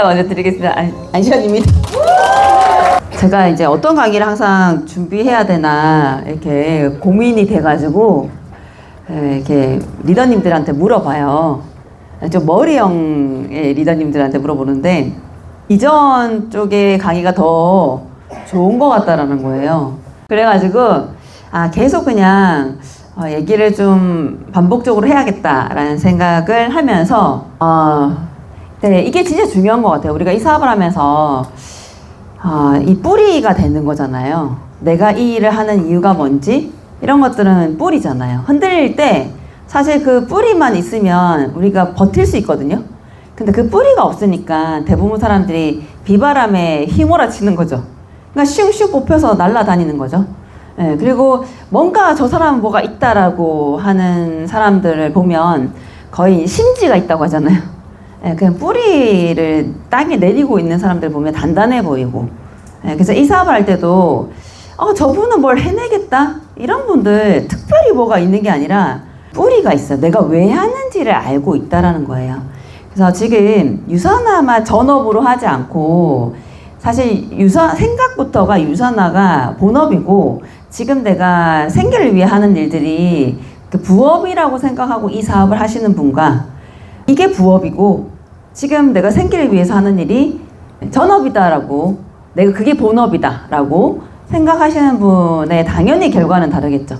먼저 드리겠습니다. 안시현입니다. 제가 이제 어떤 강의를 항상 준비해야 되나 이렇게 고민이 돼가지고 이렇게 리더님들한테 물어봐요. 좀 머리형의 리더님들한테 물어보는데 이전 쪽의 강의가 더 좋은 것 같다라는 거예요. 그래가지고 계속 그냥 얘기를 좀 반복적으로 해야겠다라는 생각을 하면서 네, 이게 진짜 중요한 것 같아요. 우리가 이 사업을 하면서 이 뿌리가 되는 거잖아요. 내가 이 일을 하는 이유가 뭔지 이런 것들은 뿌리잖아요. 흔들릴 때 사실 그 뿌리만 있으면 우리가 버틸 수 있거든요. 근데 그 뿌리가 없으니까 대부분 사람들이 비바람에 휘몰아치는 거죠. 그러니까 슝슝 뽑혀서 날아다니는 거죠. 예, 그리고 뭔가 저 사람은 뭐가 있다라고 하는 사람들을 보면 거의 심지가 있다고 하잖아요. 예, 그냥 뿌리를 땅에 내리고 있는 사람들 보면 단단해 보이고. 예, 그래서 이 사업을 할 때도 저분은 뭘 해내겠다? 이런 분들 특별히 뭐가 있는 게 아니라 뿌리가 있어요. 내가 왜 하는지를 알고 있다라는 거예요. 그래서 지금 유선화만 전업으로 하지 않고 사실 생각부터가 유선화가 본업이고 지금 내가 생계를 위해 하는 일들이 그 부업이라고 생각하고 이 사업을 하시는 분과 이게 부업이고 지금 내가 생계를 위해서 하는 일이 전업이다라고 내가 그게 본업이다라고 생각하시는 분의 당연히 결과는 다르겠죠.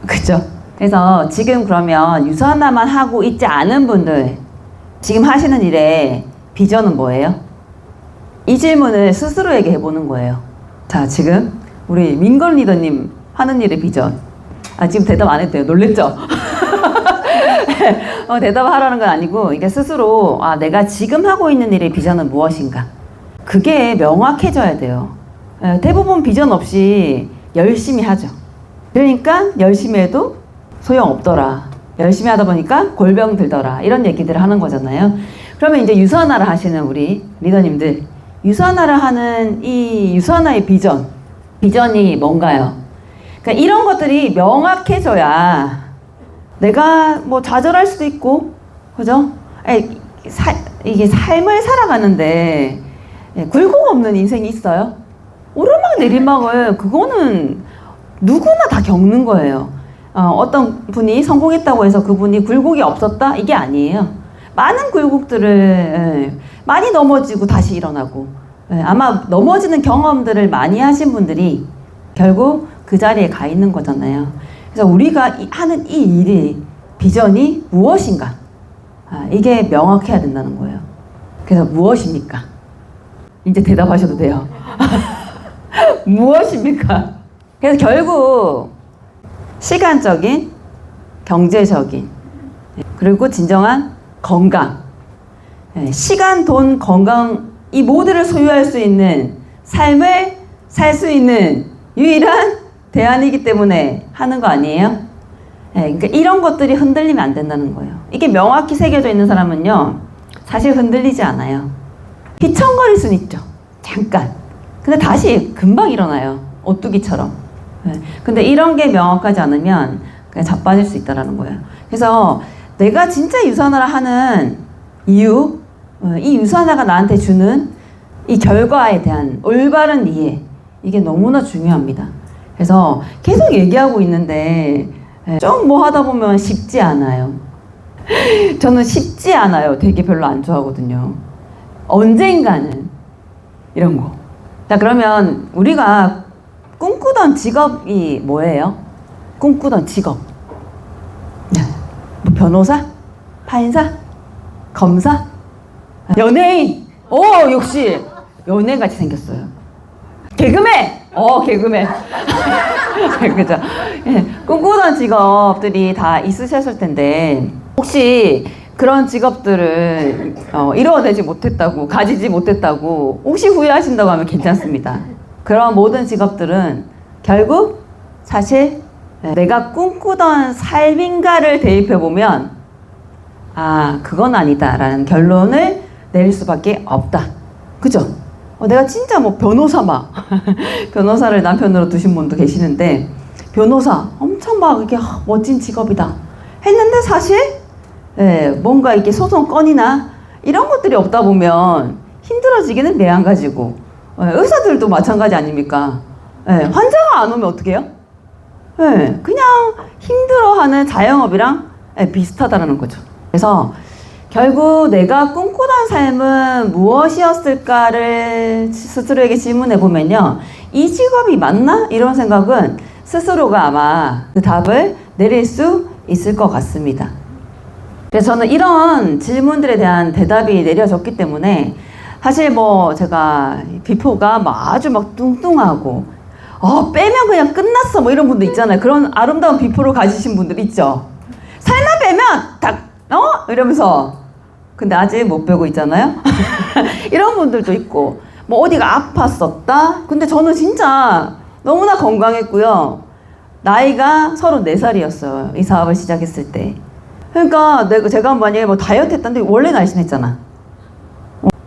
그죠? 그래서 지금 그러면 유선화만 하고 있지 않은 분들 지금 하시는 일의 비전은 뭐예요? 이 질문을 스스로에게 해보는 거예요. 자, 지금 우리 민건 리더님 하는 일의 비전. 지금 대답 안 해도 돼요. 놀랬죠? 대답하라는 건 아니고 이게 스스로 내가 지금 하고 있는 일의 비전은 무엇인가? 그게 명확해져야 돼요. 대부분 비전 없이 열심히 하죠. 그러니까 열심히 해도 소용없더라. 열심히 하다 보니까 골병 들더라. 이런 얘기들을 하는 거잖아요. 그러면 이제 유선화를 하시는 우리 리더님들, 유선화를 하는 이 유선화의 비전이 뭔가요? 그러니까 이런 것들이 명확해져야 내가 뭐 좌절할 수도 있고, 그죠? 이게 삶을 살아가는데 굴곡 없는 인생이 있어요? 오르막 내리막을 그거는 누구나 다 겪는 거예요. 어떤 분이 성공했다고 해서 그분이 굴곡이 없었다? 이게 아니에요. 많은 굴곡들을 많이 넘어지고 다시 일어나고 아마 넘어지는 경험들을 많이 하신 분들이 결국 그 자리에 가 있는 거잖아요. 그래서 우리가 하는 이 일이 비전이 무엇인가? 이게 명확해야 된다는 거예요. 그래서 무엇입니까? 이제 대답하셔도 돼요. 무엇입니까? 그래서 결국 시간적인, 경제적인, 그리고 진정한 건강, 시간, 돈, 건강 이 모두를 소유할 수 있는 삶을 살 수 있는 유일한 대안이기 때문에 하는 거 아니에요? 그러니까 이런 것들이 흔들리면 안 된다는 거예요. 이게 명확히 새겨져 있는 사람은요, 사실 흔들리지 않아요. 휘청거릴 수는 있죠. 잠깐. 근데 다시 금방 일어나요. 오뚜기처럼. 근데 이런 게 명확하지 않으면 그냥 자빠질 수 있다는 거예요. 그래서 내가 진짜 유선화를 하는 이유, 이 유선화가 나한테 주는 이 결과에 대한 올바른 이해, 이게 너무나 중요합니다. 그래서 계속 얘기하고 있는데 좀 뭐 하다 보면 쉽지 않아요. 저는 쉽지 않아요. 되게 별로 안 좋아하거든요. 언젠가는 이런 거. 자, 그러면 우리가 꿈꾸던 직업이 뭐예요? 꿈꾸던 직업. 뭐 변호사? 판사? 검사? 연예인! 역시 연예인같이 생겼어요. 개그맨! 개그맨. 그죠? 꿈꾸던 직업들이 다 있으셨을 텐데 혹시 그런 직업들을 이루어내지 못했다고, 가지지 못했다고 혹시 후회하신다고 하면 괜찮습니다. 그런 모든 직업들은 결국 사실 내가 꿈꾸던 삶인가를 대입해보면 그건 아니다 라는 결론을 내릴 수밖에 없다. 그죠? 내가 진짜 뭐 변호사 변호사를 남편으로 두신 분도 계시는데 변호사 엄청 막 이렇게 멋진 직업이다 했는데 사실 뭔가 이렇게 소송 건이나 이런 것들이 없다 보면 힘들어지기는 매한가지고 의사들도 마찬가지 아닙니까? 환자가 안 오면 어떻게 해요? 그냥 힘들어하는 자영업이랑 비슷하다는 거죠. 그래서 결국 내가 꿈꾸던 삶은 무엇이었을까를 스스로에게 질문해 보면요. 이 직업이 맞나? 이런 생각은 스스로가 아마 그 답을 내릴 수 있을 것 같습니다. 그래서 저는 이런 질문들에 대한 대답이 내려졌기 때문에 사실 뭐 제가 비포가 막 아주 막 뚱뚱하고 빼면 그냥 끝났어 뭐 이런 분도 있잖아요. 그런 아름다운 비포를 가지신 분들 있죠. 살만 빼면 딱 이러면서 근데 아직 못 빼고 있잖아요. 이런 분들도 있고 뭐 어디가 아팠었다. 근데 저는 진짜 너무나 건강했고요. 나이가 34살이었어요. 이 사업을 시작했을 때. 그러니까 제가 만약에 뭐 다이어트 했다는데 원래 날씬했잖아.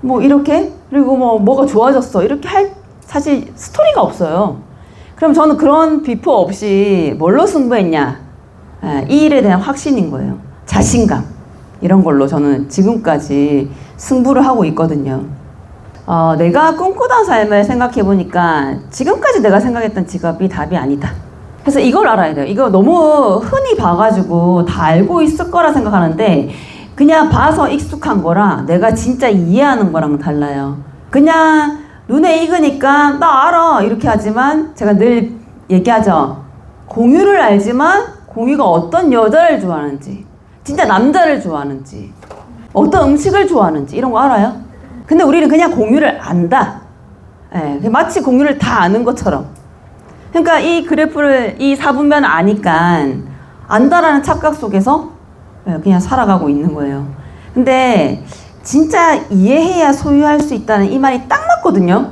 뭐 이렇게 그리고 뭐가 좋아졌어 이렇게 할 사실 스토리가 없어요. 그럼 저는 그런 비포 없이 뭘로 승부했냐? 이 일에 대한 확신인 거예요. 자신감 이런 걸로 저는 지금까지 승부를 하고 있거든요. 내가 꿈꾸던 삶을 생각해 보니까 지금까지 내가 생각했던 직업이 답이 아니다. 그래서 이걸 알아야 돼요. 이거 너무 흔히 봐가지고 다 알고 있을 거라 생각하는데 그냥 봐서 익숙한 거랑 내가 진짜 이해하는 거랑 달라요. 그냥 눈에 익으니까 나 알아 이렇게 하지만 제가 늘 얘기하죠. 공유를 알지만 공유가 어떤 여자를 좋아하는지 진짜 남자를 좋아하는지 어떤 음식을 좋아하는지 이런 거 알아요? 근데 우리는 그냥 공유를 안다. 마치 공유를 다 아는 것처럼. 그러니까 이 그래프를 이 4분면 아니까 안다라는 착각 속에서 그냥 살아가고 있는 거예요. 근데 진짜 이해해야 소유할 수 있다는 이 말이 딱 맞거든요.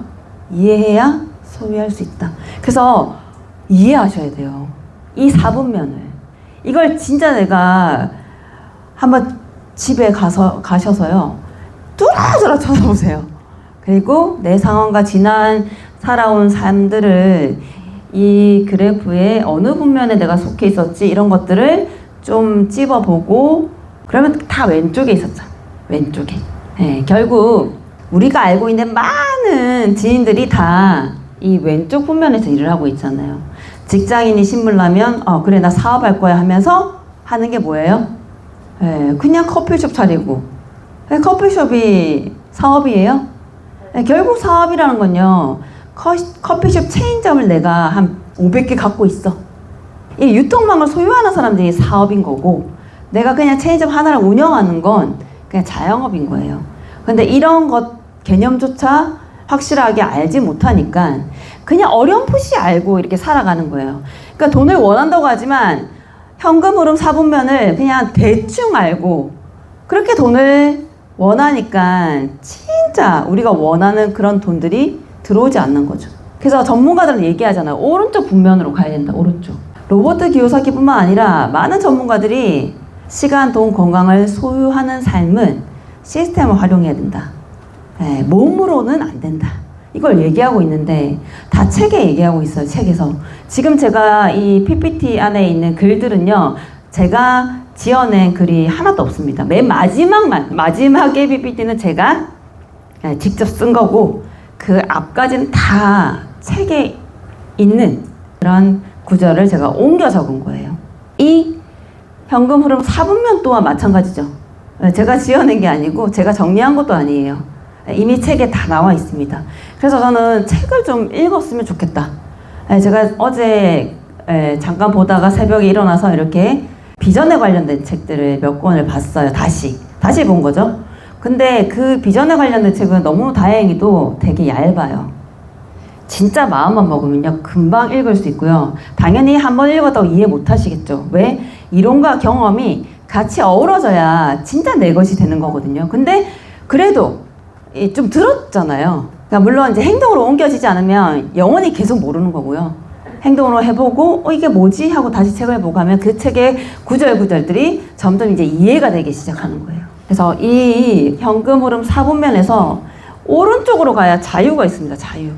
이해해야 소유할 수 있다. 그래서 이해하셔야 돼요. 이 4분면을. 이걸 진짜 내가 한번 집에 가셔서요. 뚜라뚜라 쳐다보세요. 그리고 내 상황과 지난 살아온 삶들을 이 그래프의 어느 분면에 내가 속해 있었지 이런 것들을 좀 찝어보고 그러면 다 왼쪽에 있었죠. 왼쪽에. 결국 우리가 알고 있는 많은 지인들이 다 이 왼쪽 분면에서 일을 하고 있잖아요. 직장인이 신물나면 그래 나 사업할 거야 하면서 하는 게 뭐예요? 그냥 커피숍 차리고 커피숍이 사업이에요? 결국 사업이라는 건요. 커피숍 체인점을 내가 한 500개 갖고 있어. 이 유통망을 소유하는 사람들이 사업인 거고 내가 그냥 체인점 하나를 운영하는 건 그냥 자영업인 거예요. 근데 이런 것 개념조차 확실하게 알지 못하니까 그냥 어렴풋이 알고 이렇게 살아가는 거예요. 그러니까 돈을 원한다고 하지만 현금 흐름 4분면을 그냥 대충 알고 그렇게 돈을 원하니까 진짜 우리가 원하는 그런 돈들이 들어오지 않는 거죠. 그래서 전문가들은 얘기하잖아요. 오른쪽 분면으로 가야 된다. 오른쪽. 로버트 기요사키뿐만 아니라 많은 전문가들이 시간, 돈, 건강을 소유하는 삶은 시스템을 활용해야 된다. 몸으로는 안 된다. 이걸 얘기하고 있는데 다 책에 얘기하고 있어요. 책에서. 지금 제가 이 PPT 안에 있는 글들은요. 제가 지어낸 글이 하나도 없습니다. 맨 마지막에 PPT는 제가 직접 쓴 거고 그 앞까지는 다 책에 있는 그런 구절을 제가 옮겨 적은 거예요. 이 현금 흐름 4분면 또한 마찬가지죠. 제가 지어낸 게 아니고 제가 정리한 것도 아니에요. 이미 책에 다 나와 있습니다. 그래서 저는 책을 좀 읽었으면 좋겠다. 제가 어제 잠깐 보다가 새벽에 일어나서 이렇게 비전에 관련된 책들을 몇 권을 봤어요. 다시 본 거죠. 근데 그 비전에 관련된 책은 너무 다행히도 되게 얇아요. 진짜 마음만 먹으면요 금방 읽을 수 있고요. 당연히 한번 읽었다고 이해 못 하시겠죠. 왜? 이론과 경험이 같이 어우러져야 진짜 내 것이 되는 거거든요. 근데 그래도 좀 들었잖아요. 그러니까 물론 이제 행동으로 옮겨지지 않으면 영원히 계속 모르는 거고요. 행동으로 해보고 이게 뭐지? 하고 다시 책을 보고 하면 그 책의 구절구절들이 점점 이제 이해가 되기 시작하는 거예요. 그래서 이 현금 흐름 4분면에서 오른쪽으로 가야 자유가 있습니다. 자유.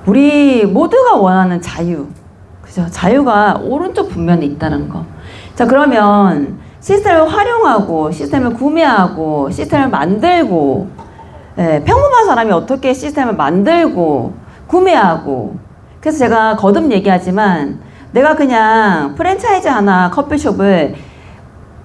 우리 모두가 원하는 자유. 그죠? 자유가 오른쪽 분면에 있다는 거. 자, 그러면 시스템을 활용하고 시스템을 구매하고 시스템을 만들고 평범한 사람이 어떻게 시스템을 만들고 구매하고 그래서 제가 거듭 얘기하지만 내가 그냥 프랜차이즈 하나 커피숍을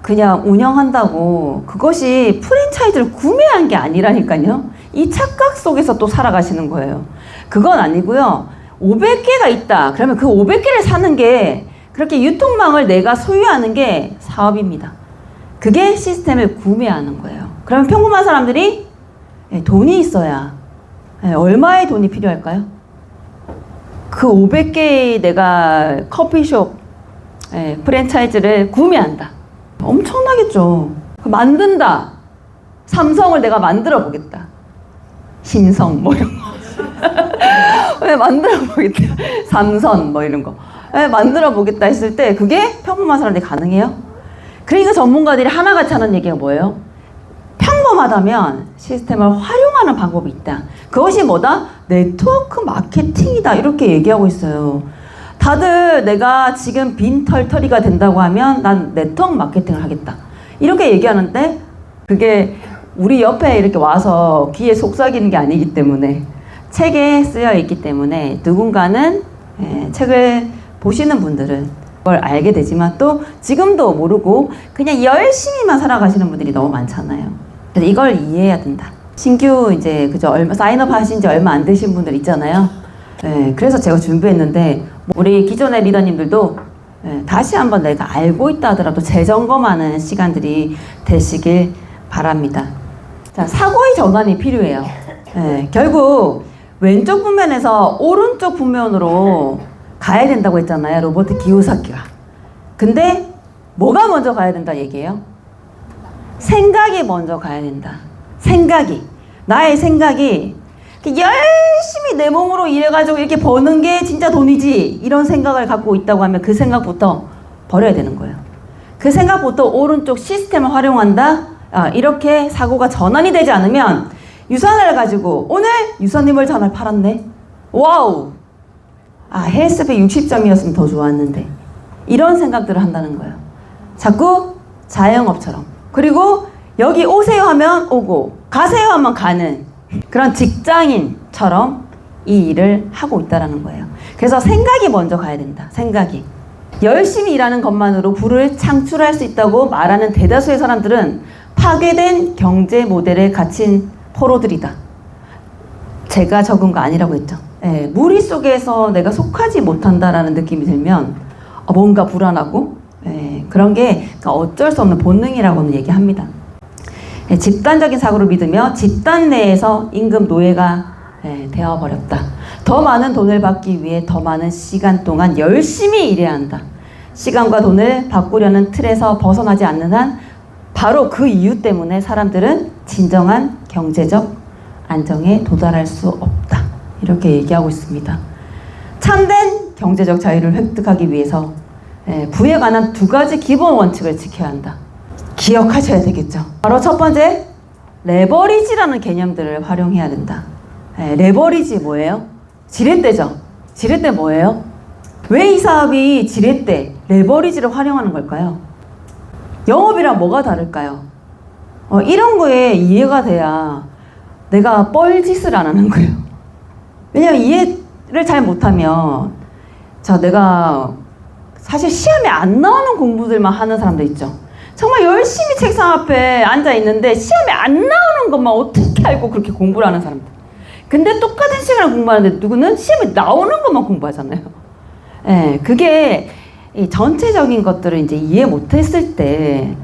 그냥 운영한다고 그것이 프랜차이즈를 구매한 게 아니라니까요. 이 착각 속에서 또 살아가시는 거예요. 그건 아니고요. 500개가 있다. 그러면 그 500개를 사는 게 그렇게 유통망을 내가 소유하는 게 사업입니다. 그게 시스템을 구매하는 거예요. 그러면 평범한 사람들이 돈이 있어야 얼마의 돈이 필요할까요? 그 500개의 내가 커피숍 프랜차이즈를 구매한다. 엄청나겠죠. 만든다. 삼성을 내가 만들어 보겠다. 신성 뭐 이런 거. 만들어 보겠다. 삼선 뭐 이런 거. 만들어 보겠다 했을 때 그게 평범한 사람들이 가능해요? 그러니까 전문가들이 하나같이 하는 얘기가 뭐예요? 평범하다면 시스템을 활용하는 방법이 있다. 그것이 뭐다? 네트워크 마케팅이다. 이렇게 얘기하고 있어요. 다들 내가 지금 빈털터리가 된다고 하면 난 네트워크 마케팅을 하겠다. 이렇게 얘기하는데 그게 우리 옆에 이렇게 와서 귀에 속삭이는 게 아니기 때문에 책에 쓰여 있기 때문에 누군가는 책을 보시는 분들은 그걸 알게 되지만 또 지금도 모르고 그냥 열심히만 살아가시는 분들이 너무 많잖아요. 그래서 이걸 이해해야 된다. 신규 이제 그저 사인업 하신 지 얼마 안 되신 분들 있잖아요. 그래서 제가 준비했는데 우리 기존의 리더님들도 다시 한번 내가 알고 있다 하더라도 재점검하는 시간들이 되시길 바랍니다. 자, 사고의 전환이 필요해요. 결국 왼쪽 분면에서 오른쪽 분면으로 가야 된다고 했잖아요. 로버트 기요사키가. 근데 뭐가 먼저 가야 된다 얘기예요? 생각이 먼저 가야 된다. 생각이. 나의 생각이 열심히 내 몸으로 일해가지고 이렇게 버는 게 진짜 돈이지 이런 생각을 갖고 있다고 하면 그 생각부터 버려야 되는 거예요. 그 생각부터 오른쪽 시스템을 활용한다. 이렇게 사고가 전환이 되지 않으면 유산을 가지고 오늘 유산님을 전화를 팔았네. 와우. 헬스백 60점이었으면 더 좋았는데. 이런 생각들을 한다는 거예요. 자꾸 자영업처럼. 그리고 여기 오세요 하면 오고 가세요 하면 가는 그런 직장인처럼 이 일을 하고 있다는 거예요. 그래서 생각이 먼저 가야 된다. 생각이. 열심히 일하는 것만으로 부를 창출할 수 있다고 말하는 대다수의 사람들은 파괴된 경제 모델에 갇힌 포로들이다. 제가 적은 거 아니라고 했죠. 무리 속에서 내가 속하지 못한다라는 느낌이 들면 뭔가 불안하고 그런 게 어쩔 수 없는 본능이라고는 얘기합니다. 집단적인 사고를 믿으며 집단 내에서 임금 노예가 되어버렸다. 더 많은 돈을 받기 위해 더 많은 시간 동안 열심히 일해야 한다. 시간과 돈을 바꾸려는 틀에서 벗어나지 않는 한 바로 그 이유 때문에 사람들은 진정한 경제적 안정에 도달할 수 없다. 이렇게 얘기하고 있습니다. 참된 경제적 자유를 획득하기 위해서 부에 관한 두 가지 기본 원칙을 지켜야 한다. 기억하셔야 되겠죠. 바로 첫 번째, 레버리지라는 개념들을 활용해야 된다. 레버리지 뭐예요? 지렛대죠. 지렛대 뭐예요? 왜 이 사업이 지렛대, 레버리지를 활용하는 걸까요? 영업이랑 뭐가 다를까요? 이런 거에 이해가 돼야 내가 뻘짓을 안 하는 거예요. 왜냐면 이해를 잘 못하면 내가 사실 시험에 안 나오는 공부들만 하는 사람도 있죠. 정말 열심히 책상 앞에 앉아 있는데 시험에 안 나오는 것만 어떻게 알고 그렇게 공부를 하는 사람들. 근데 똑같은 시간을 공부하는데 누구는 시험에 나오는 것만 공부하잖아요. 그게 이 전체적인 것들을 이제 이해 못했을 때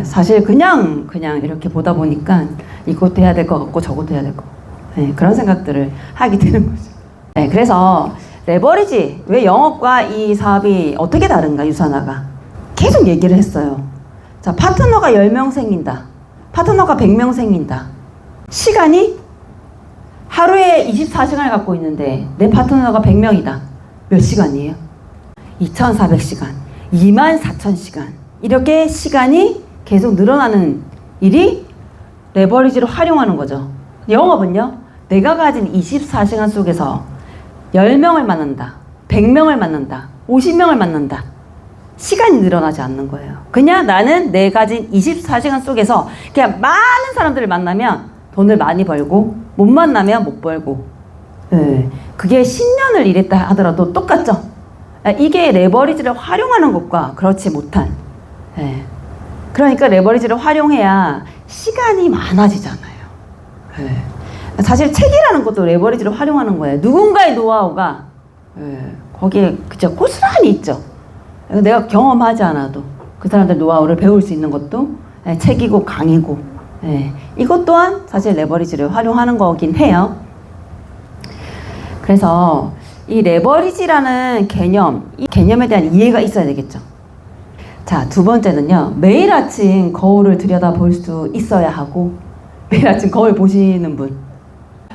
사실 그냥 이렇게 보다 보니까 이것도 해야 될 것 같고 저것도 해야 될 것 같고 그런 생각들을 하게 되는 거죠. 그래서 레버리지, 왜 영업과 이 사업이 어떻게 다른가, 유산화가 계속 얘기를 했어요. 자, 파트너가 10명 생긴다. 파트너가 100명 생긴다. 시간이 하루에 24시간을 갖고 있는데 내 파트너가 100명이다. 몇 시간이에요? 2400시간, 24000시간. 이렇게 시간이 계속 늘어나는 일이 레버리지를 활용하는 거죠. 영업은요, 내가 가진 24시간 속에서 10명을 만난다, 100명을 만난다, 50명을 만난다. 시간이 늘어나지 않는 거예요. 그냥 나는 내 가진 24시간 속에서 그냥 많은 사람들을 만나면 돈을 많이 벌고 못 만나면 못 벌고 그게 10년을 일했다 하더라도 똑같죠. 이게 레버리지를 활용하는 것과 그렇지 못한 그러니까 레버리지를 활용해야 시간이 많아지잖아요. 사실 책이라는 것도 레버리지를 활용하는 거예요. 누군가의 노하우가 거기에 그쵸 고스란히 있죠. 내가 경험하지 않아도 그 사람들 노하우를 배울 수 있는 것도 책이고 강의고 이것 또한 사실 레버리지를 활용하는 거긴 해요. 그래서 이 레버리지라는 개념, 이 개념에 대한 이해가 있어야 되겠죠. 자, 두 번째는요. 매일 아침 거울을 들여다볼 수 있어야 하고 매일 아침 거울 보시는 분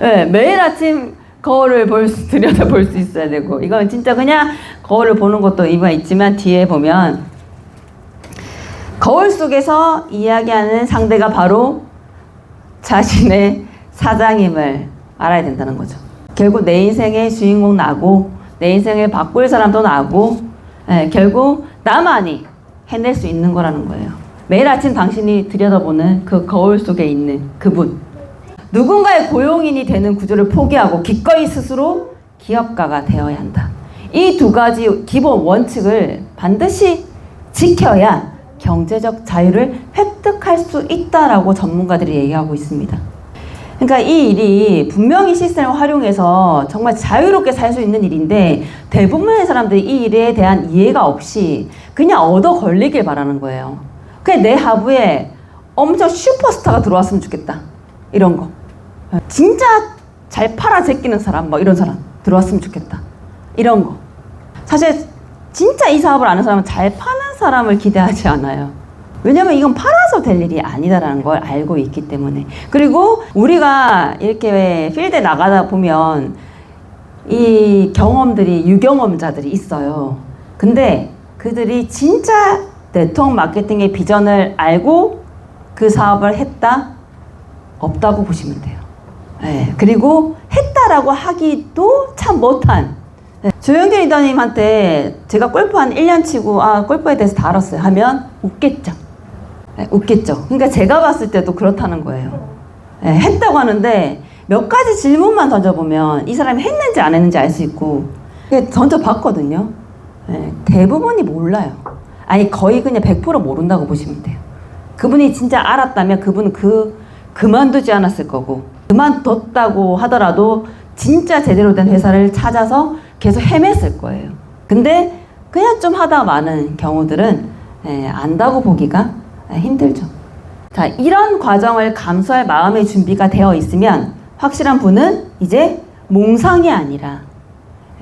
매일 아침 거울을 들여다볼 수 있어야 되고 이건 진짜 그냥 거울을 보는 것도 의미가 있지만 뒤에 보면 거울 속에서 이야기하는 상대가 바로 자신의 사장임을 알아야 된다는 거죠. 결국 내 인생의 주인공 나고 내 인생을 바꿀 사람도 나고 결국 나만이 해낼 수 있는 거라는 거예요. 매일 아침 당신이 들여다보는 그 거울 속에 있는 그분, 누군가의 고용인이 되는 구조를 포기하고 기꺼이 스스로 기업가가 되어야 한다. 이 두 가지 기본 원칙을 반드시 지켜야 경제적 자유를 획득할 수 있다라고 전문가들이 얘기하고 있습니다. 그러니까 이 일이 분명히 시스템을 활용해서 정말 자유롭게 살 수 있는 일인데 대부분의 사람들이 이 일에 대한 이해가 없이 그냥 얻어 걸리길 바라는 거예요. 그냥 내 하부에 엄청 슈퍼스타가 들어왔으면 좋겠다. 이런 거. 진짜 잘 팔아 제끼는 사람, 뭐 이런 사람 들어왔으면 좋겠다. 이런 거. 사실 진짜 이 사업을 아는 사람은 잘 파는 사람을 기대하지 않아요. 왜냐면 이건 팔아서 될 일이 아니다라는 걸 알고 있기 때문에. 그리고 우리가 이렇게 필드에 나가다 보면 이 경험들이 유경험자들이 있어요. 근데 그들이 진짜 네트워크 마케팅의 비전을 알고 그 사업을 했다? 없다고 보시면 돼요. 그리고 했다라고 하기도 참 못한 조영길 리더님한테 제가 골프 한 1년 치고 골프에 대해서 다 알았어요 하면 웃겠죠. 웃겠죠. 그러니까 제가 봤을 때도 그렇다는 거예요. 했다고 하는데 몇 가지 질문만 던져보면 이 사람이 했는지 안 했는지 알 수 있고 던져봤거든요. 대부분이 몰라요. 아니 거의 그냥 100% 모른다고 보시면 돼요. 그분이 진짜 알았다면 그분은 그만두지 않았을 거고 그만뒀다고 하더라도 진짜 제대로 된 회사를 찾아서 계속 헤맸을 거예요. 근데 그냥 좀 하다 많은 경우들은 안다고 보기가 힘들죠. 자, 이런 과정을 감수할 마음의 준비가 되어 있으면 확실한 분은 이제 몽상이 아니라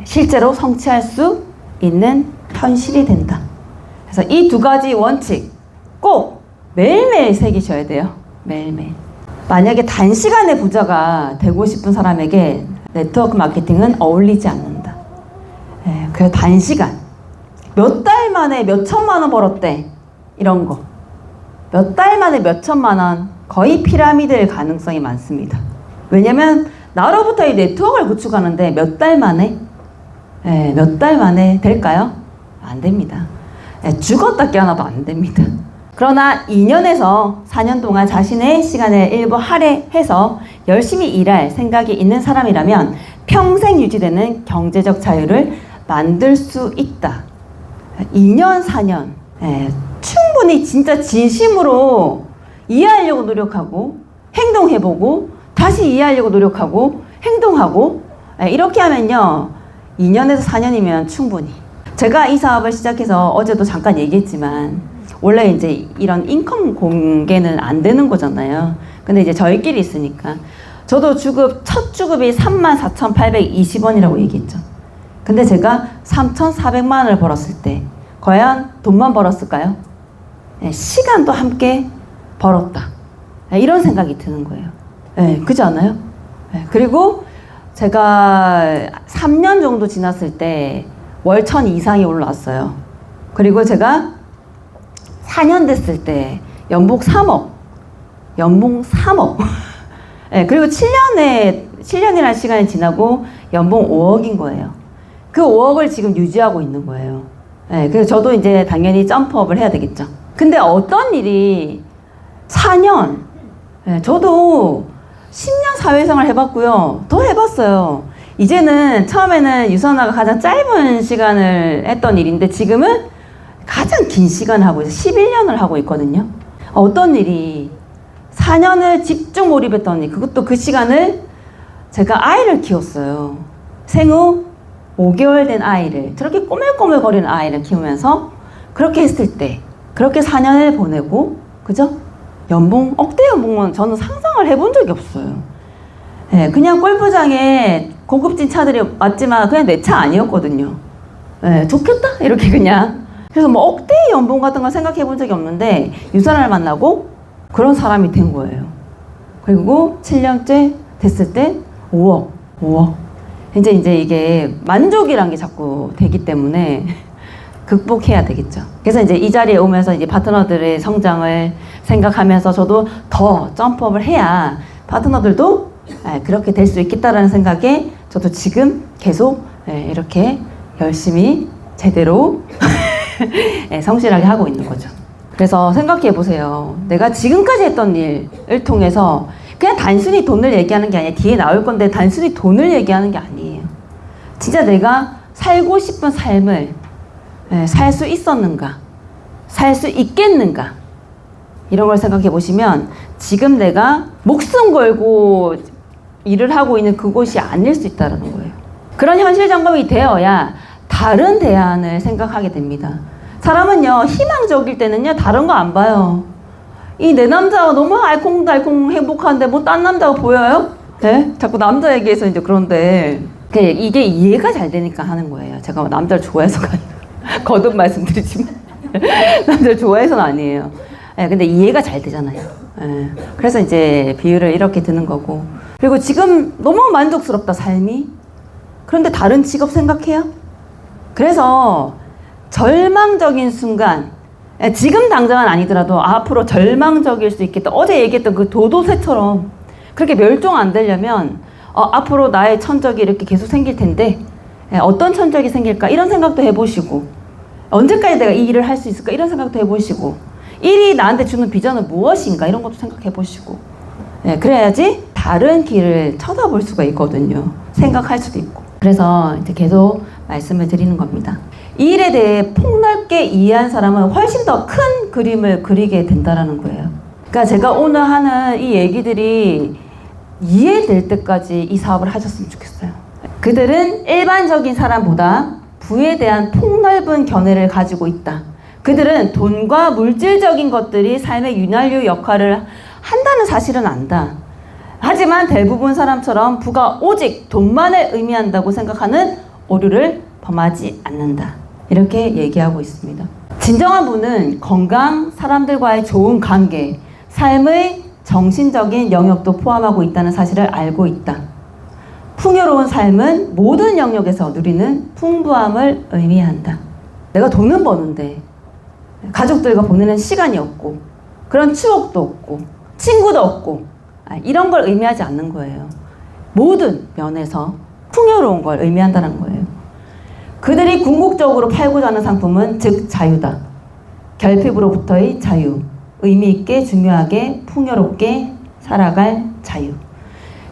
실제로 성취할 수 있는 현실이 된다. 그래서 이 두 가지 원칙 꼭 매일매일 새기셔야 돼요. 매일매일. 만약에 단시간에 부자가 되고 싶은 사람에게 네트워크 마케팅은 어울리지 않는다. 그래서 단시간 몇 달 만에 몇 천만 원 벌었대. 이런 거. 몇 달 만에 몇 천만 원 거의 피라미드일 가능성이 많습니다. 왜냐면 나로부터 이 네트워크를 구축하는데 몇 달 만에 몇 달 만에 될까요? 안 됩니다. 죽었다 깨어나도 안 됩니다. 그러나 2년에서 4년 동안 자신의 시간을 일부 할애해서 열심히 일할 생각이 있는 사람이라면 평생 유지되는 경제적 자유를 만들 수 있다. 2년, 4년 충분히 진짜 진심으로 이해하려고 노력하고 행동해보고 다시 이해하려고 노력하고 행동하고 이렇게 하면요 2년에서 4년이면 충분히. 제가 이 사업을 시작해서 어제도 잠깐 얘기했지만 원래 이제 이런 인컴 공개는 안 되는 거잖아요. 근데 이제 저희끼리 있으니까 저도 첫 주급이 34,820원이라고 얘기했죠. 근데 제가 3,400만 원을 벌었을 때 과연 돈만 벌었을까요? 시간도 함께 벌었다. 이런 생각이 드는 거예요. 그렇지 않아요? 그리고 제가 3년 정도 지났을 때 월 1,000 이상이 올라왔어요. 그리고 제가 4년 됐을 때 연봉 3억. 그리고 7년이라는 시간이 지나고 연봉 5억인 거예요. 그 5억을 지금 유지하고 있는 거예요. 네, 그래서 저도 이제 당연히 점프업을 해야 되겠죠. 근데 어떤 일이 4년, 네, 저도 10년 사회생활 해봤고요. 더 해봤어요. 이제는 처음에는 유선화가 가장 짧은 시간을 했던 일인데 지금은 가장 긴 시간을 하고 있어요. 11년을 하고 있거든요. 어떤 일이 4년을 집중 몰입했던 일, 그것도 그 시간을 제가 아이를 키웠어요. 생후 5개월 된 아이를, 저렇게 꼬물꼬물 거리는 아이를 키우면서 그렇게 했을 때, 그렇게 4년을 보내고, 그죠? 연봉, 억대 연봉은 저는 상상을 해본 적이 없어요. 네, 그냥 골프장에 고급진 차들이 왔지만 그냥 내 차 아니었거든요. 네, 좋겠다? 이렇게 그냥. 그래서 뭐 억대 연봉 같은 거 생각해 본 적이 없는데 유선을 만나고 그런 사람이 된 거예요. 그리고 7년째 됐을 때 5억. 이제 이게 만족이란 게 자꾸 되기 때문에 극복해야 되겠죠. 그래서 이제 이 자리에 오면서 이제 파트너들의 성장을 생각하면서 저도 더 점프업을 해야 파트너들도 그렇게 될 수 있겠다라는 생각에 저도 지금 계속 이렇게 열심히 제대로 성실하게 하고 있는 거죠. 그래서 생각해 보세요. 내가 지금까지 했던 일을 통해서 그냥 단순히 돈을 얘기하는 게 아니라 뒤에 나올 건데 단순히 돈을 얘기하는 게 아니에요. 진짜 내가 살고 싶은 삶을 살 수 있었는가? 살 수 있겠는가? 이런 걸 생각해 보시면 지금 내가 목숨 걸고 일을 하고 있는 그곳이 아닐 수 있다는 거예요. 그런 현실 점검이 되어야 다른 대안을 생각하게 됩니다. 사람은요, 희망적일 때는요, 다른 거 안 봐요. 이 내 남자가 너무 알콩달콩 행복한데 뭐 딴 남자가 보여요? 네? 자꾸 남자 얘기해서 이제 그런데 이게 이해가 잘 되니까 하는 거예요. 제가 남자를 좋아해서가 아니라 거듭 말씀드리지만 남자를 좋아해서는 아니에요. 네, 근데 이해가 잘 되잖아요. 네. 그래서 이제 비유를 이렇게 드는 거고. 그리고 지금 너무 만족스럽다 삶이. 그런데 다른 직업 생각해요? 그래서 절망적인 순간, 지금 당장은 아니더라도 앞으로 절망적일 수 있겠다. 어제 얘기했던 그 도도새처럼 그렇게 멸종 안 되려면 앞으로 나의 천적이 이렇게 계속 생길 텐데 어떤 천적이 생길까 이런 생각도 해보시고, 언제까지 내가 이 일을 할 수 있을까 이런 생각도 해보시고, 일이 나한테 주는 비전은 무엇인가 이런 것도 생각해보시고, 그래야지 다른 길을 쳐다볼 수가 있거든요. 생각할 수도 있고. 그래서 이제 계속 말씀을 드리는 겁니다. 이 일에 대해 폭넓게 이해한 사람은 훨씬 더 큰 그림을 그리게 된다는 거예요. 그러니까 제가 오늘 하는 이 얘기들이 이해될 때까지 이 사업을 하셨으면 좋겠어요. 그들은 일반적인 사람보다 부에 대한 폭넓은 견해를 가지고 있다. 그들은 돈과 물질적인 것들이 삶의 윤활유 역할을 한다는 사실은 안다. 하지만 대부분 사람처럼 부가 오직 돈만을 의미한다고 생각하는 오류를 범하지 않는다. 이렇게 얘기하고 있습니다. 진정한 부는 건강, 사람들과의 좋은 관계, 삶의 정신적인 영역도 포함하고 있다는 사실을 알고 있다. 풍요로운 삶은 모든 영역에서 누리는 풍부함을 의미한다. 내가 돈은 버는데 가족들과 보내는 시간이 없고 그런 추억도 없고 친구도 없고 이런 걸 의미하지 않는 거예요. 모든 면에서 풍요로운 걸 의미한다는 거예요. 그들이 궁극적으로 팔고자 하는 상품은 즉 자유다. 결핍으로부터의 자유, 의미 있게 중요하게 풍요롭게 살아갈 자유.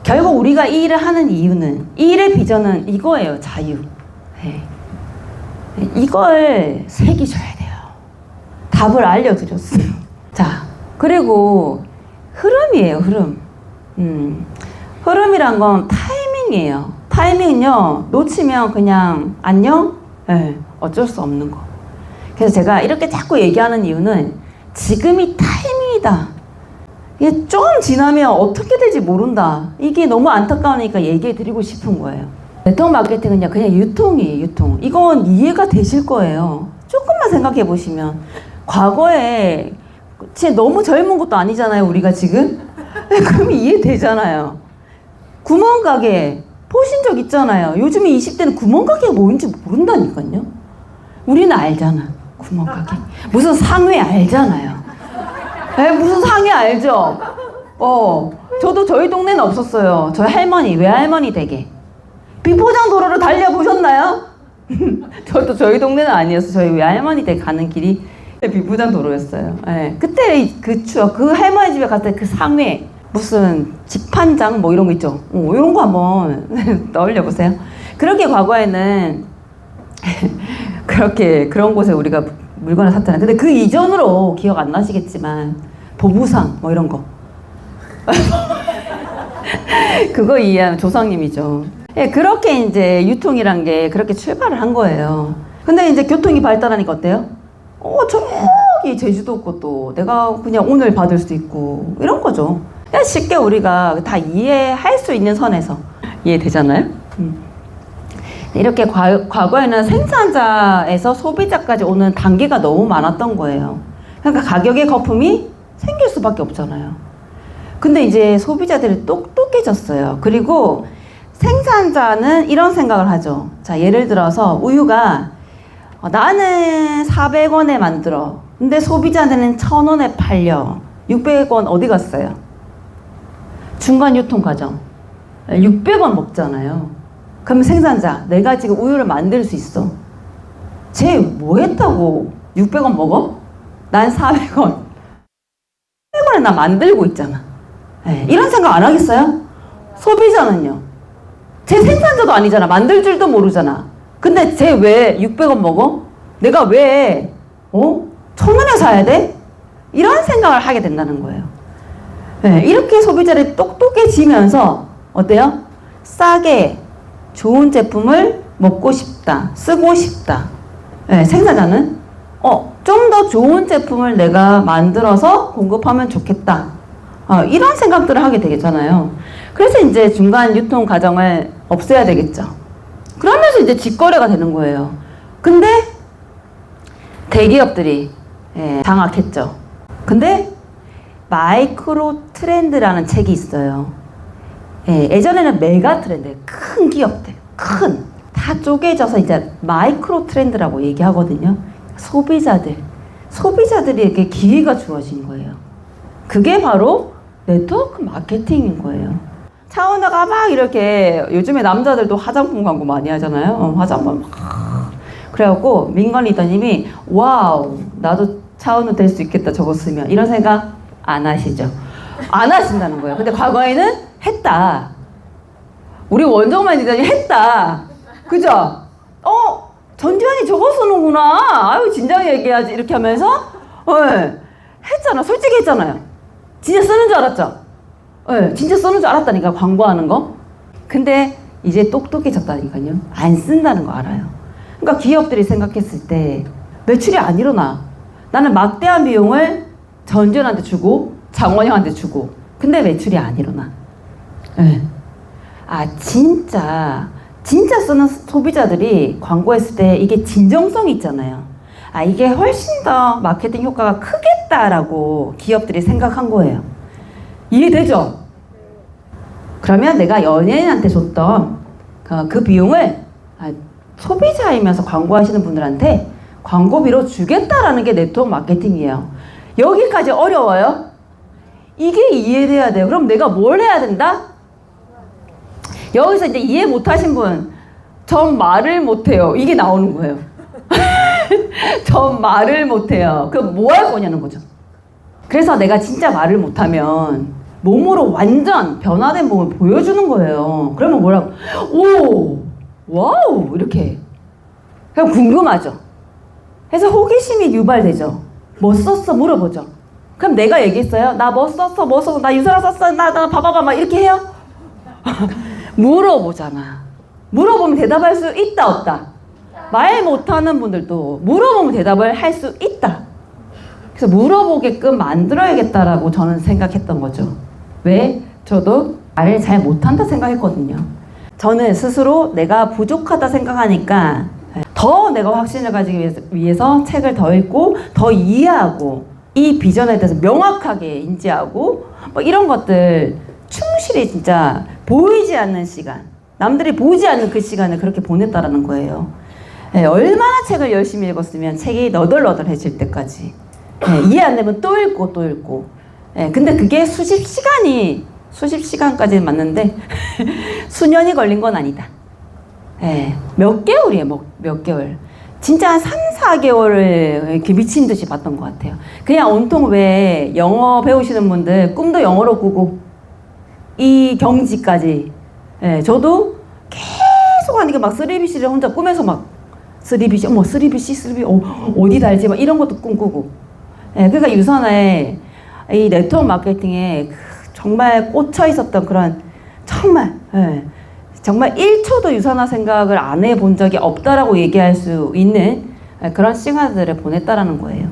결국 우리가 이 일을 하는 이유는, 이 일의 비전은 이거예요. 자유. 이걸 새기셔야 돼요. 답을 알려드렸어요. 자, 그리고 흐름이에요. 흐름. 흐름이란 건 타이밍이에요. 타이밍은요, 놓치면 그냥 안녕? 어쩔 수 없는 거. 그래서 제가 이렇게 자꾸 얘기하는 이유는 지금이 타이밍이다. 이게 좀 지나면 어떻게 될지 모른다. 이게 너무 안타까우니까 얘기해 드리고 싶은 거예요. 네트워크 마케팅은요, 그냥 유통이에요, 유통. 이건 이해가 되실 거예요. 조금만 생각해 보시면. 과거에, 진짜 너무 젊은 것도 아니잖아요, 우리가 지금? 그러면 이해되잖아요. 구멍가게 보신 적 있잖아요. 요즘 20대는 구멍가게가 뭐인지 모른다니까요. 우리는 알잖아, 구멍가게. 무슨 상회 알잖아요. 무슨 상회 알죠? 저도 저희 동네는 없었어요. 저희 할머니, 외할머니 댁에. 비포장 도로를 달려보셨나요? 저도 저희 동네는 아니었어. 저희 외할머니 댁 가는 길이 비부장 도로였어요. 예. 그때 그 추억, 그 할머니 집에 갔을 때 그 상회, 무슨 집판장 뭐 이런 거 있죠. 이런 거 한번 떠올려 보세요. 그렇게 과거에는 그렇게 그런 곳에 우리가 물건을 샀잖아요. 근데 그 이전으로 기억 안 나시겠지만 보부상 뭐 이런 거 그거 이해하는 조상님이죠. 예, 그렇게 이제 유통이란 게 그렇게 출발을 한 거예요. 근데 이제 교통이 발달하니까 어때요? 저기 제주도 것도 내가 그냥 오늘 받을 수 있고 이런 거죠. 그냥 쉽게 우리가 다 이해할 수 있는 선에서 이해되잖아요. 이렇게 과거에는 생산자에서 소비자까지 오는 단계가 너무 많았던 거예요. 그러니까 가격의 거품이 생길 수밖에 없잖아요. 근데 이제 소비자들이 똑똑해졌어요. 그리고 생산자는 이런 생각을 하죠. 자, 예를 들어서 우유가 나는 400원에 만들어. 근데 소비자들은 1000원에 팔려. 600원 어디 갔어요? 중간 유통 과정. 600원 먹잖아요. 그럼 생산자, 내가 지금 우유를 만들 수 있어. 쟤 뭐 했다고 600원 먹어? 난 400원. 400원에 나 만들고 있잖아. 네, 이런 생각 안 하겠어요? 소비자는요? 쟤 생산자도 아니잖아. 만들 줄도 모르잖아. 근데 쟤 왜 600원 먹어? 내가 왜 1000원에 사야 돼? 이런 생각을 하게 된다는 거예요. 네, 이렇게 소비자들이 똑똑해지면서 어때요? 싸게 좋은 제품을 먹고 싶다, 쓰고 싶다. 네, 생산자는 좀 더 좋은 제품을 내가 만들어서 공급하면 좋겠다. 이런 생각들을 하게 되겠잖아요. 그래서 이제 중간 유통 과정을 없애야 되겠죠. 그러면서 이제 직거래가 되는 거예요. 근데 대기업들이 장악했죠. 근데 마이크로 트렌드라는 책이 있어요. 예전에는 메가 트렌드, 큰 기업들, 다 쪼개져서 이제 마이크로 트렌드라고 얘기하거든요. 소비자들에게 기회가 주어진 거예요. 그게 바로 네트워크 마케팅인 거예요. 차은우가 막 이렇게 요즘에 남자들도 화장품 광고 많이 하잖아요. 화장품 막 그래갖고 민건 리더님이 와우 나도 차은우 될 수 있겠다 저거 쓰면 이런 생각 안 하시죠? 안 하신다는 거예요. 근데 과거에는 했다. 우리 원정만 리더님 했다. 그죠? 전지현이 저거 쓰는구나. 아유 진작 얘기하지 이렇게 하면서 했잖아. 솔직히 했잖아요. 진짜 쓰는 줄 알았죠? 진짜 쓰는 줄 알았다니까 광고하는 거. 근데 이제 똑똑해졌다니까요. 안 쓴다는 거 알아요. 그러니까 기업들이 생각했을 때 매출이 안 일어나. 나는 막대한 비용을 전지현한테 주고 장원영한테 주고 근데 매출이 안 일어나. 진짜 쓰는 소비자들이 광고했을 때 이게 진정성이 있잖아요. 이게 훨씬 더 마케팅 효과가 크겠다라고 기업들이 생각한 거예요. 이해되죠? 그러면 내가 연예인한테 줬던 그 비용을 소비자이면서 광고하시는 분들한테 광고비로 주겠다라는 게 네트워크 마케팅이에요. 여기까지 어려워요? 이게 이해돼야 돼요. 그럼 내가 뭘 해야 된다? 여기서 이제 이해 못하신 분, 전 말을 못해요. 이게 나오는 거예요. 전 말을 못해요. 그럼 뭐 할 거냐는 거죠. 그래서 내가 진짜 말을 못하면 몸으로 완전 변화된 몸을 보여주는 거예요. 그러면 뭐라고? 오! 와우! 이렇게. 그냥 궁금하죠. 그래서 호기심이 유발되죠. 뭐 썼어? 물어보죠. 그럼 내가 얘기했어요. 나 뭐 썼어? 뭐 썼어? 나 유서랑 썼어? 나 봐봐봐. 막 이렇게 해요? 물어보잖아. 물어보면 대답할 수 있다 없다? 말 못하는 분들도 물어보면 대답을 할 수 있다. 그래서 물어보게끔 만들어야겠다라고 저는 생각했던 거죠. 왜? 저도 말을 잘 못한다 생각했거든요. 저는 스스로 내가 부족하다 생각하니까 더 내가 확신을 가지기 위해서 책을 더 읽고 더 이해하고 이 비전에 대해서 명확하게 인지하고 뭐 이런 것들 충실히 진짜 보이지 않는 시간, 남들이 보지 않는 그 시간을 그렇게 보냈다라는 거예요. 얼마나 책을 열심히 읽었으면 책이 너덜너덜해질 때까지. 이해 안 되면 또 읽고 또 읽고. 근데 그게 수십 시간까지 맞는데 수년이 걸린 건 아니다. 예, 몇 개월이에요, 몇 개월. 진짜 한 3, 4개월을 이렇게 미친 듯이 봤던 것 같아요. 그냥 온통 왜 영어 배우시는 분들 꿈도 영어로 꾸고 이 경지까지. 예, 저도 계속 하니까 막 3BC를 혼자 꿈에서 막 3BC, 어머 3BC, 3BC, 어디 달지 막 이런 것도 꿈꾸고. 예, 그러니까 유선의 이 네트워크 마케팅에 정말 꽂혀 있었던 그런 정말 예, 정말 1초도 유선화 생각을 안 해본 적이 없다라고 얘기할 수 있는 그런 시간들을 보냈다라는 거예요.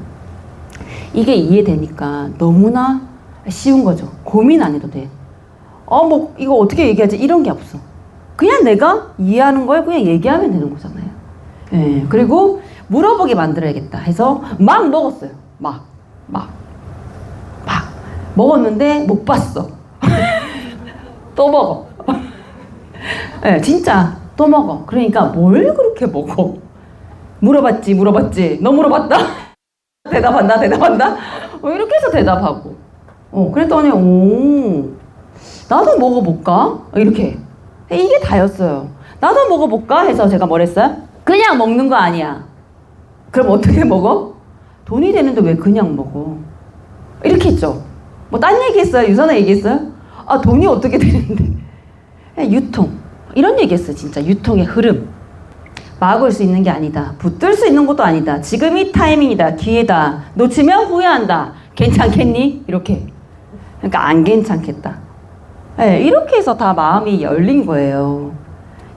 이게 이해되니까 너무나 쉬운 거죠. 고민 안 해도 돼. 뭐 이거 어떻게 얘기하지? 이런 게 없어. 그냥 내가 이해하는 걸 그냥 얘기하면 되는 거잖아요. 예, 그리고 물어보게 만들어야겠다 해서 막 먹었어요. 막 먹었는데 못 봤어. 또 먹어. 네, 진짜 또 먹어. 그러니까 뭘 그렇게 먹어? 물어봤지. 너 물어봤다? 대답한다. 이렇게 해서 대답하고. 그랬더니 나도 먹어볼까? 이렇게. 이게 다였어요. 나도 먹어볼까? 해서 제가 뭘 했어요? 그냥 먹는 거 아니야. 그럼 어떻게 먹어? 돈이 되는데 왜 그냥 먹어? 이렇게 했죠. 뭐 딴 얘기했어요? 유선아 얘기했어요? 돈이 어떻게 되는데? 유통. 이런 얘기했어요. 진짜 유통의 흐름. 막을 수 있는 게 아니다. 붙들 수 있는 것도 아니다. 지금이 타이밍이다. 기회다. 놓치면 후회한다. 괜찮겠니? 이렇게. 그러니까 안 괜찮겠다. 네, 이렇게 해서 다 마음이 열린 거예요.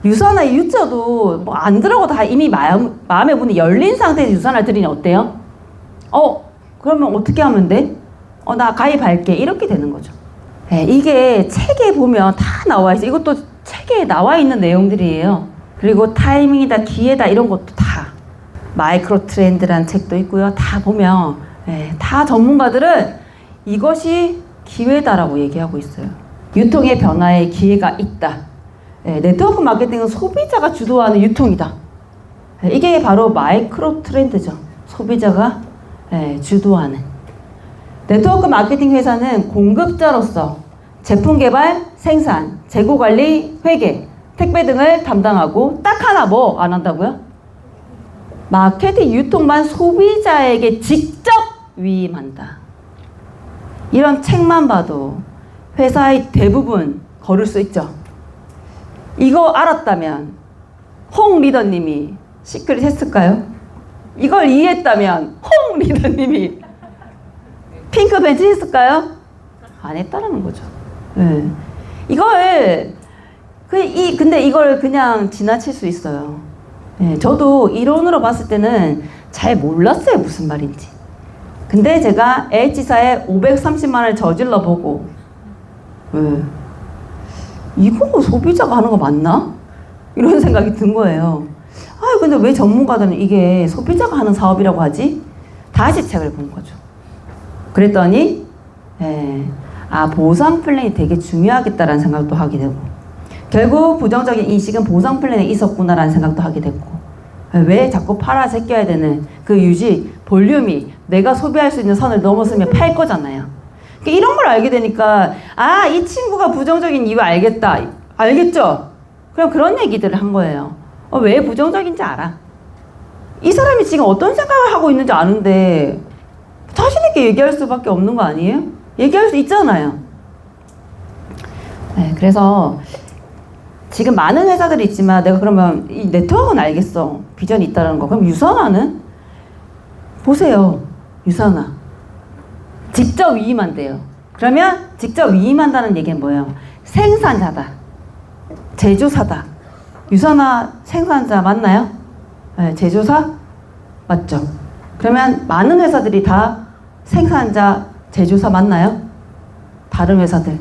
유선화 유저도 뭐 안 들어가도 다 이미 마음의 문이 열린 상태에서 유선화를 드리니 어때요? 그러면 어떻게 하면 돼? 나 가입할게. 이렇게 되는 거죠. 네, 이게 책에 보면 다 나와 있어요. 이것도 책에 나와 있는 내용들이에요. 그리고 타이밍이다, 기회다 이런 것도 다 마이크로 트렌드라는 책도 있고요. 다 보면 다 전문가들은 이것이 기회다라고 얘기하고 있어요. 유통의 변화에 기회가 있다. 네트워크 마케팅은 소비자가 주도하는 유통이다. 이게 바로 마이크로 트렌드죠. 소비자가 주도하는. 네트워크 마케팅 회사는 공급자로서 제품 개발, 생산, 재고 관리, 회계, 택배 등을 담당하고 딱 하나 뭐 안 한다고요? 마케팅 유통만 소비자에게 직접 위임한다. 이런 책만 봐도 회사의 대부분 걸을 수 있죠. 이거 알았다면 홍 리더님이 시크릿 했을까요? 이걸 이해했다면 홍 리더님이 핑크 벤치 했을까요? 안 했다라는 거죠. 네. 근데 이걸 그냥 지나칠 수 있어요. 네, 저도 이론으로 봤을 때는 잘 몰랐어요. 무슨 말인지. 근데 제가 H사에 530만 원을 저질러 보고 이거 소비자가 하는 거 맞나? 이런 생각이 든 거예요. 근데 왜 전문가들은 이게 소비자가 하는 사업이라고 하지? 다시 책을 본 거죠. 그랬더니 보상 플랜이 되게 중요하겠다라는 생각도 하게 되고 결국 부정적인 인식은 보상 플랜에 있었구나라는 생각도 하게 됐고 왜 자꾸 팔아 제껴야 되는 그 유지, 볼륨이 내가 소비할 수 있는 선을 넘어서면 팔 거잖아요. 이런 걸 알게 되니까 이 친구가 부정적인 이유 알겠다. 알겠죠? 그럼 그런 얘기들을 한 거예요. 왜 부정적인지 알아. 이 사람이 지금 어떤 생각을 하고 있는지 아는데 자신 있게 얘기할 수밖에 없는 거 아니에요? 얘기할 수 있잖아요. 그래서 지금 많은 회사들이 있지만 내가 그러면 이 네트워크는 알겠어. 비전이 있다는 거. 그럼 유선화는? 보세요. 유선화. 직접 위임한대요. 그러면 직접 위임한다는 얘기는 뭐예요? 생산자다. 제조사다. 유선화 생산자 맞나요? 제조사? 맞죠? 그러면 많은 회사들이 다 생산자, 제조사 맞나요? 다른 회사들.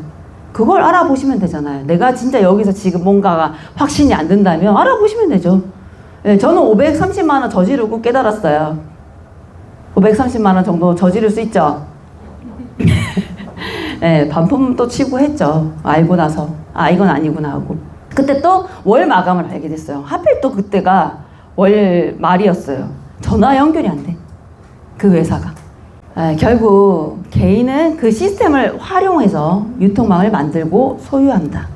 그걸 알아보시면 되잖아요. 내가 진짜 여기서 지금 뭔가가 확신이 안 든다면 알아보시면 되죠. 저는 530만 원 저지르고 깨달았어요. 530만 원 정도 저지를 수 있죠. 반품도 치고 했죠. 알고 나서 이건 아니구나 하고. 그때 또 월 마감을 알게 됐어요. 하필 또 그때가 월 말이었어요. 전화 연결이 안 돼. 그 회사가. 결국 개인은 그 시스템을 활용해서 유통망을 만들고 소유한다.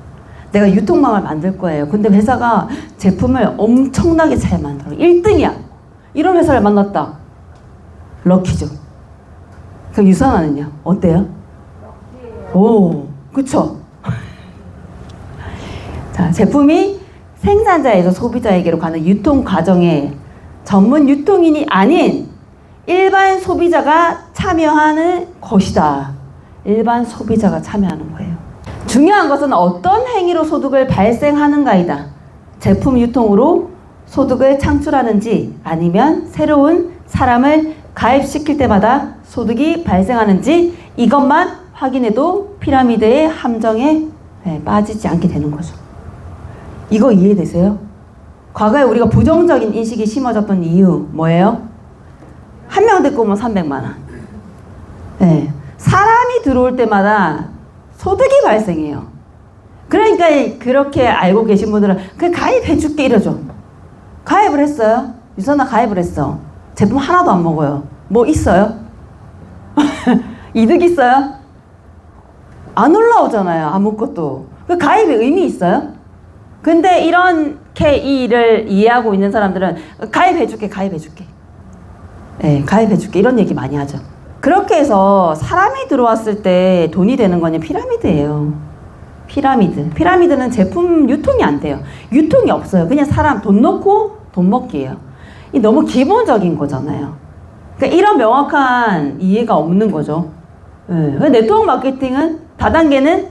내가 유통망을 만들 거예요. 근데 회사가 제품을 엄청나게 잘 만들어. 1등이야. 이런 회사를 만났다. 럭키죠. 그럼 유선화는요? 어때요? 오, 그쵸? 자, 제품이 생산자에서 소비자에게로 가는 유통 과정에 전문 유통인이 아닌 일반 소비자가 참여하는 것이다. 일반 소비자가 참여하는 거예요. 중요한 것은 어떤 행위로 소득을 발생하는가이다. 제품 유통으로 소득을 창출하는지 아니면 새로운 사람을 가입시킬 때마다 소득이 발생하는지 이것만 확인해도 피라미드의 함정에 빠지지 않게 되는 거죠. 이거 이해되세요? 과거에 우리가 부정적인 인식이 심어졌던 이유 뭐예요? 한 명 데리고 오면 300만 원. 네. 사람이 들어올 때마다 소득이 발생해요. 그러니까 그렇게 알고 계신 분들은 그냥 가입해줄게 이러죠. 가입을 했어요. 유선화 가입을 했어. 제품 하나도 안 먹어요. 뭐 있어요? 이득 있어요? 안 올라오잖아요. 아무것도. 그 가입에 의미 있어요? 근데 이렇게 이를 이해하고 있는 사람들은 가입해줄게. 네, 가입해줄게. 이런 얘기 많이 하죠. 그렇게 해서 사람이 들어왔을 때 돈이 되는 거는 피라미드예요. 피라미드는 제품 유통이 안 돼요. 유통이 없어요. 그냥 사람 돈 넣고 돈 먹기예요. 이 너무 기본적인 거잖아요. 그러니까 이런 명확한 이해가 없는 거죠. 네. 네트워크 마케팅은 다단계는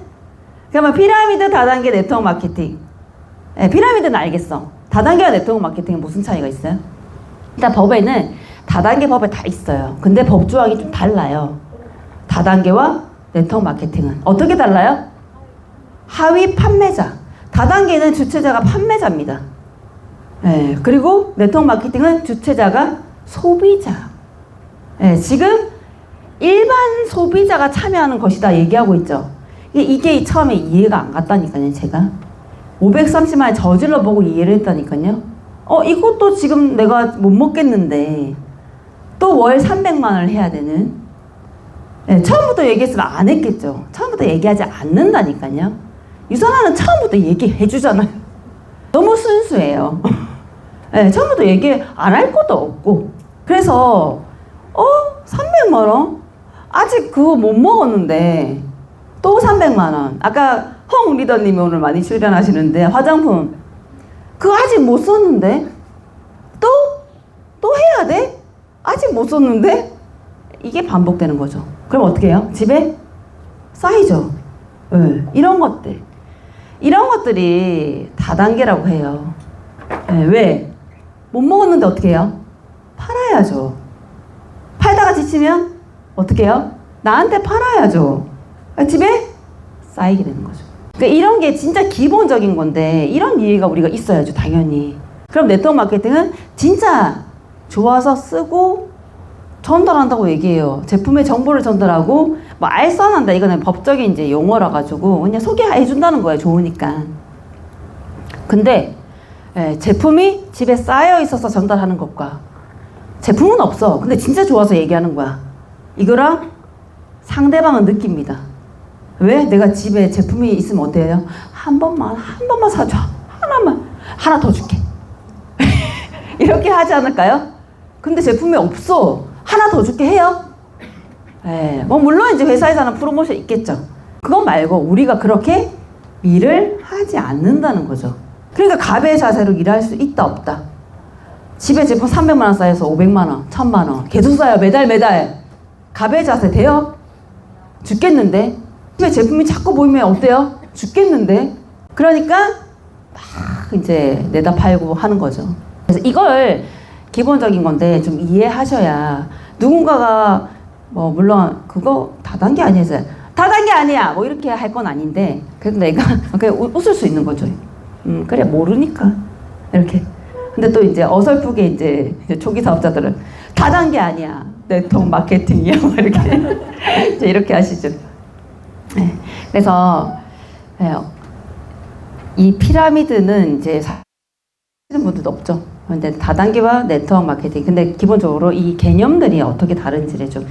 그러면 피라미드 다단계 네트워크 마케팅. 네, 피라미드는 알겠어. 다단계와 네트워크 마케팅은 무슨 차이가 있어요? 일단 법에는 다단계 법에 다 있어요. 근데 법 조항이 좀 달라요. 다단계와 네트워크 마케팅은 어떻게 달라요? 하위 판매자. 다단계는 주체자가 판매자입니다. 네, 그리고 네트워크 마케팅은 주체자가 소비자. 네, 지금 일반 소비자가 참여하는 것이다 얘기하고 있죠. 이게 처음에 이해가 안 갔다니까요. 제가 530만 저질러 보고 이해를 했다니까요. 이것도 지금 내가 못 먹겠는데 또 월 300만 원을 해야 되는. 네, 처음부터 얘기했으면 안 했겠죠. 처음부터 얘기하지 않는다니까요. 유선화는 처음부터 얘기해 주잖아요. 너무 순수해요. 네, 처음부터 얘기 안 할 것도 없고. 그래서 300만 원? 아직 그거 못 먹었는데 또 300만 원. 아까 홍 리더님이 오늘 많이 출연하시는데 화장품 그거 아직 못 썼는데 또 해야 돼? 아직 못 썼는데? 이게 반복되는 거죠. 그럼 어떻게 해요? 집에 쌓이죠. 네, 이런 것들이 다단계라고 해요. 네, 왜? 못 먹었는데 어떻게 해요? 팔아야죠. 팔다가 지치면 어떻게 해요? 나한테 팔아야죠. 집에 쌓이게 되는 거죠. 그러니까 이런 게 진짜 기본적인 건데 이런 이해가 우리가 있어야죠. 당연히. 그럼 네트워크 마케팅은 진짜 좋아서 쓰고 전달한다고 얘기해요. 제품의 정보를 전달하고 뭐 알선한다. 이거는 법적인 이제 용어라 가지고 그냥 소개해 준다는 거예요. 좋으니까. 근데 제품이 집에 쌓여 있어서 전달하는 것과 제품은 없어. 근데 진짜 좋아서 얘기하는 거야. 이거랑 상대방은 느낍니다. 왜? 내가 집에 제품이 있으면 어때요? 한 번만 사줘. 하나 더 줄게. 이렇게 하지 않을까요? 근데 제품이 없어. 하나 더 줄게 해요? 뭐 물론 이제 회사에서 하는 프로모션 있겠죠. 그거 말고 우리가 그렇게 일을 하지 않는다는 거죠. 그러니까 갑의 자세로 일할 수 있다 없다. 집에 제품 300만 원 쌓여서 500만 원, 1000만 원 계속 쌓여 매달. 갑의 자세 돼요? 죽겠는데? 집에 제품이 자꾸 보이면 어때요? 죽겠는데? 그러니까 막 이제 내다 팔고 하는 거죠. 그래서 이걸 기본적인 건데 좀 이해하셔야 누군가가 뭐 물론 그거 다단계 아니었어요. 다단계 아니야. 뭐 이렇게 할 건 아닌데 그래도 내가 그냥 웃을 수 있는 거죠. 그래 모르니까 이렇게. 근데 또 이제 어설프게 이제 초기 사업자들은 다단계 아니야. 네트워크 마케팅이야. 뭐 이렇게 이제 이렇게 하시죠. 네. 그래서 이 피라미드는 이제 사시는 분들도 없죠. 근데 다단계와 네트워크 마케팅. 근데 기본적으로 이 개념들이 어떻게 다른지를 좀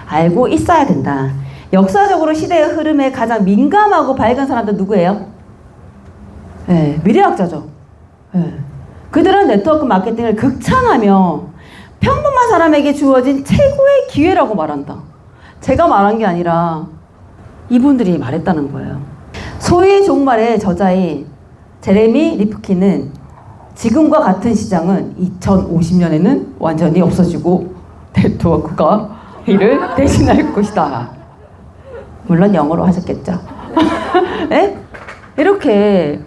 알고 있어야 된다. 역사적으로 시대의 흐름에 가장 민감하고 밝은 사람들 누구예요? 예, 미래학자죠. 예. 그들은 네트워크 마케팅을 극찬하며 평범한 사람에게 주어진 최고의 기회라고 말한다. 제가 말한 게 아니라 이분들이 말했다는 거예요. 소위 종말의 저자인 제레미 리프킨은 지금과 같은 시장은 2050년에는 완전히 없어지고 네트워크가 이를 대신할 것이다. 물론 영어로 하셨겠죠. 네? 이렇게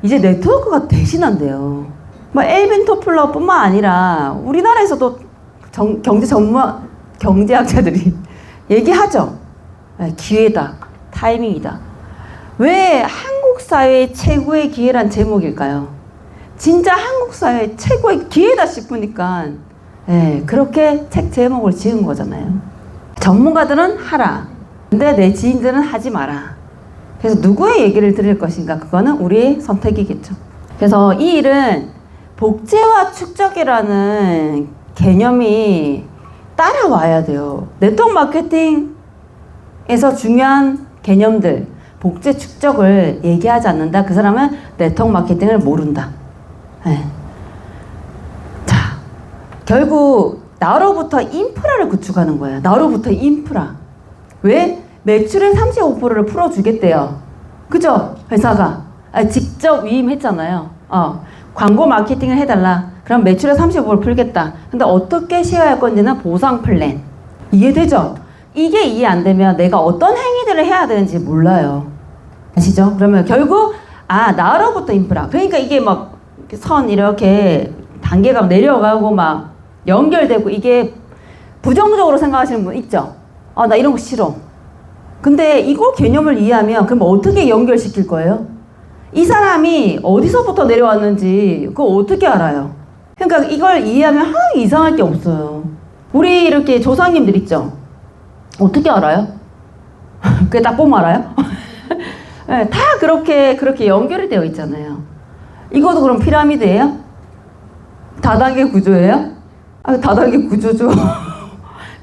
이제 네트워크가 대신한대요. 뭐 엘빈 토플러뿐만 아니라 우리나라에서도 경제학자들이 얘기하죠. 네, 기회다, 타이밍이다. 왜 한국 사회의 최고의 기회란 제목일까요? 진짜 한국 사회의 최고의 기회다 싶으니까 네, 그렇게 책 제목을 지은 거잖아요. 전문가들은 하라. 근데 내 지인들은 하지 마라. 그래서 누구의 얘기를 들을 것인가? 그거는 우리의 선택이겠죠. 그래서 이 일은 복제와 축적이라는 개념이 따라와야 돼요. 네트워크 마케팅에서 중요한 개념들, 복제, 축적을 얘기하지 않는다. 그 사람은 네트워크 마케팅을 모른다. 네. 자, 결국 나로부터 인프라를 구축하는 거예요. 나로부터 인프라. 왜? 매출의 35%를 풀어주겠대요. 그죠? 회사가. 직접 위임했잖아요. 광고 마케팅을 해달라. 그럼 매출의 35%를 풀겠다. 근데 어떻게 시행할 건지는 보상 플랜. 이해되죠? 이게 이해 안 되면 내가 어떤 행위들을 해야 되는지 몰라요. 아시죠? 그러면 결국, 나로부터 인프라. 그러니까 이게 막 선 이렇게 단계가 내려가고 막 연결되고 이게 부정적으로 생각하시는 분 있죠? 나 이런 거 싫어. 근데 이거 개념을 이해하면 그럼 어떻게 연결시킬 거예요? 이 사람이 어디서부터 내려왔는지 그거 어떻게 알아요? 그러니까 이걸 이해하면 하나도 이상할 게 없어요. 우리 이렇게 조상님들 있죠? 어떻게 알아요? 그게 딱 보면 알아요? 네, 다 그렇게 연결이 되어 있잖아요. 이것도 그럼 피라미드예요? 다단계 구조예요? 다단계 구조죠.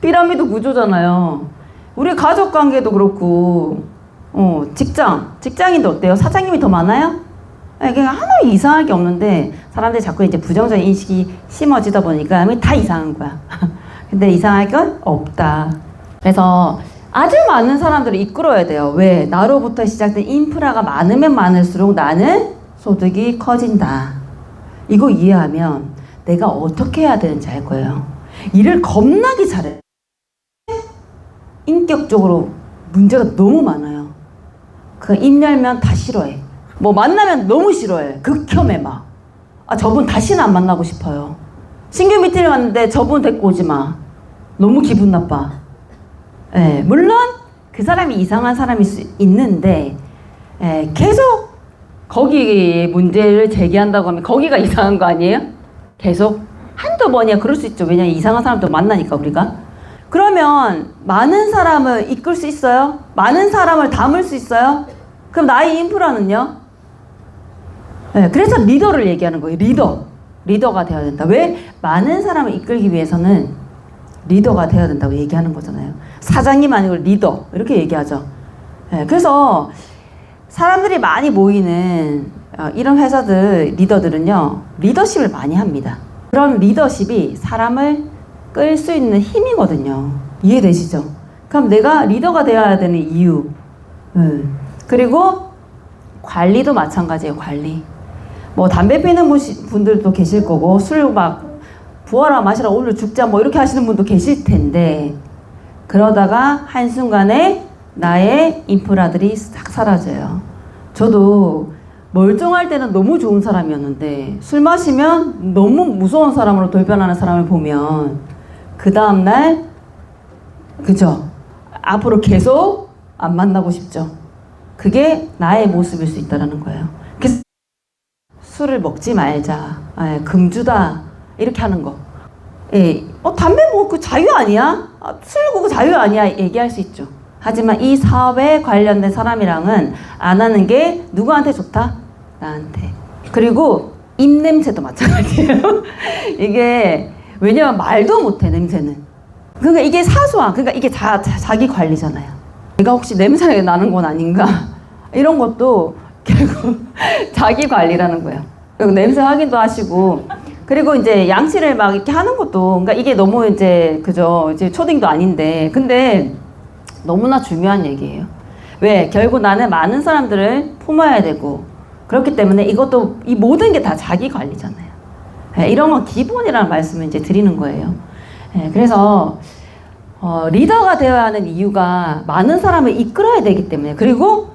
피라미드 구조잖아요. 우리 가족 관계도 그렇고, 직장인도 어때요? 사장님이 더 많아요? 그냥 하나도 이상할 게 없는데, 사람들이 자꾸 이제 부정적인 인식이 심어지다 보니까 다 이상한 거야. 근데 이상할 건 없다. 그래서 아주 많은 사람들을 이끌어야 돼요. 왜? 나로부터 시작된 인프라가 많으면 많을수록 나는 소득이 커진다. 이거 이해하면 내가 어떻게 해야 되는지 알 거예요. 일을 겁나게 잘해. 인격적으로 문제가 너무 많아요. 입 열면 다 싫어해. 뭐 만나면 너무 싫어해. 극혐해 막. 저분 다시는 안 만나고 싶어요. 신규 미팅을 갔는데 저분 데리고 오지 마. 너무 기분 나빠. 예, 물론 그 사람이 이상한 사람일 수 있는데 계속 거기 문제를 제기한다고 하면 거기가 이상한 거 아니에요? 계속 한두 번이야 그럴 수 있죠. 왜냐면 이상한 사람도 만나니까 우리가. 그러면 많은 사람을 이끌 수 있어요? 많은 사람을 담을 수 있어요? 그럼 나의 인프라는요? 네, 그래서 리더를 얘기하는 거예요. 리더가 되어야 된다. 왜? 많은 사람을 이끌기 위해서는 리더가 되어야 된다고 얘기하는 거잖아요. 사장님 아니고 리더 이렇게 얘기하죠. 네, 그래서 사람들이 많이 모이는 이런 회사들 리더들은요 리더십을 많이 합니다. 그런 리더십이 사람을 끌 수 있는 힘이거든요. 이해되시죠? 그럼 내가 리더가 되어야 되는 이유. 그리고 관리도 마찬가지예요. 관리. 뭐 담배 피는 분들도 계실 거고 술 막 부어라 마시라 오늘 죽자 뭐 이렇게 하시는 분도 계실 텐데 그러다가 한순간에 나의 인프라들이 싹 사라져요. 저도 멀쩡할 때는 너무 좋은 사람이었는데 술 마시면 너무 무서운 사람으로 돌변하는 사람을 보면 그 다음날 그죠? 앞으로 계속 안 만나고 싶죠. 그게 나의 모습일 수 있다는 거예요. 그래서 술을 먹지 말자. 금주다. 이렇게 하는 거. 담배 그 자유 아니야? 술 그거 자유 아니야? 얘기할 수 있죠. 하지만 이 사업에 관련된 사람이랑은 안 하는 게 누구한테 좋다? 나한테. 그리고 입냄새도 마찬가지예요. 이게 왜냐면 말도 못해 냄새는. 그러니까 이게 사소한 그러니까 이게 자기 관리잖아요. 내가 혹시 냄새 나는 건 아닌가? 이런 것도 결국 자기 관리라는 거예요. 그리고 냄새 확인도 하시고, 그리고 이제 양치를 막 이렇게 하는 것도, 그러니까 이게 너무 이제 그죠, 이제 초딩도 아닌데, 근데 너무나 중요한 얘기예요. 왜? 결국 나는 많은 사람들을 품어야 되고, 그렇기 때문에 이것도, 이 모든 게 다 자기 관리잖아요. 네, 이런 건 기본이라는 말씀을 이제 드리는 거예요. 네, 그래서 리더가 되어야 하는 이유가 많은 사람을 이끌어야 되기 때문에, 그리고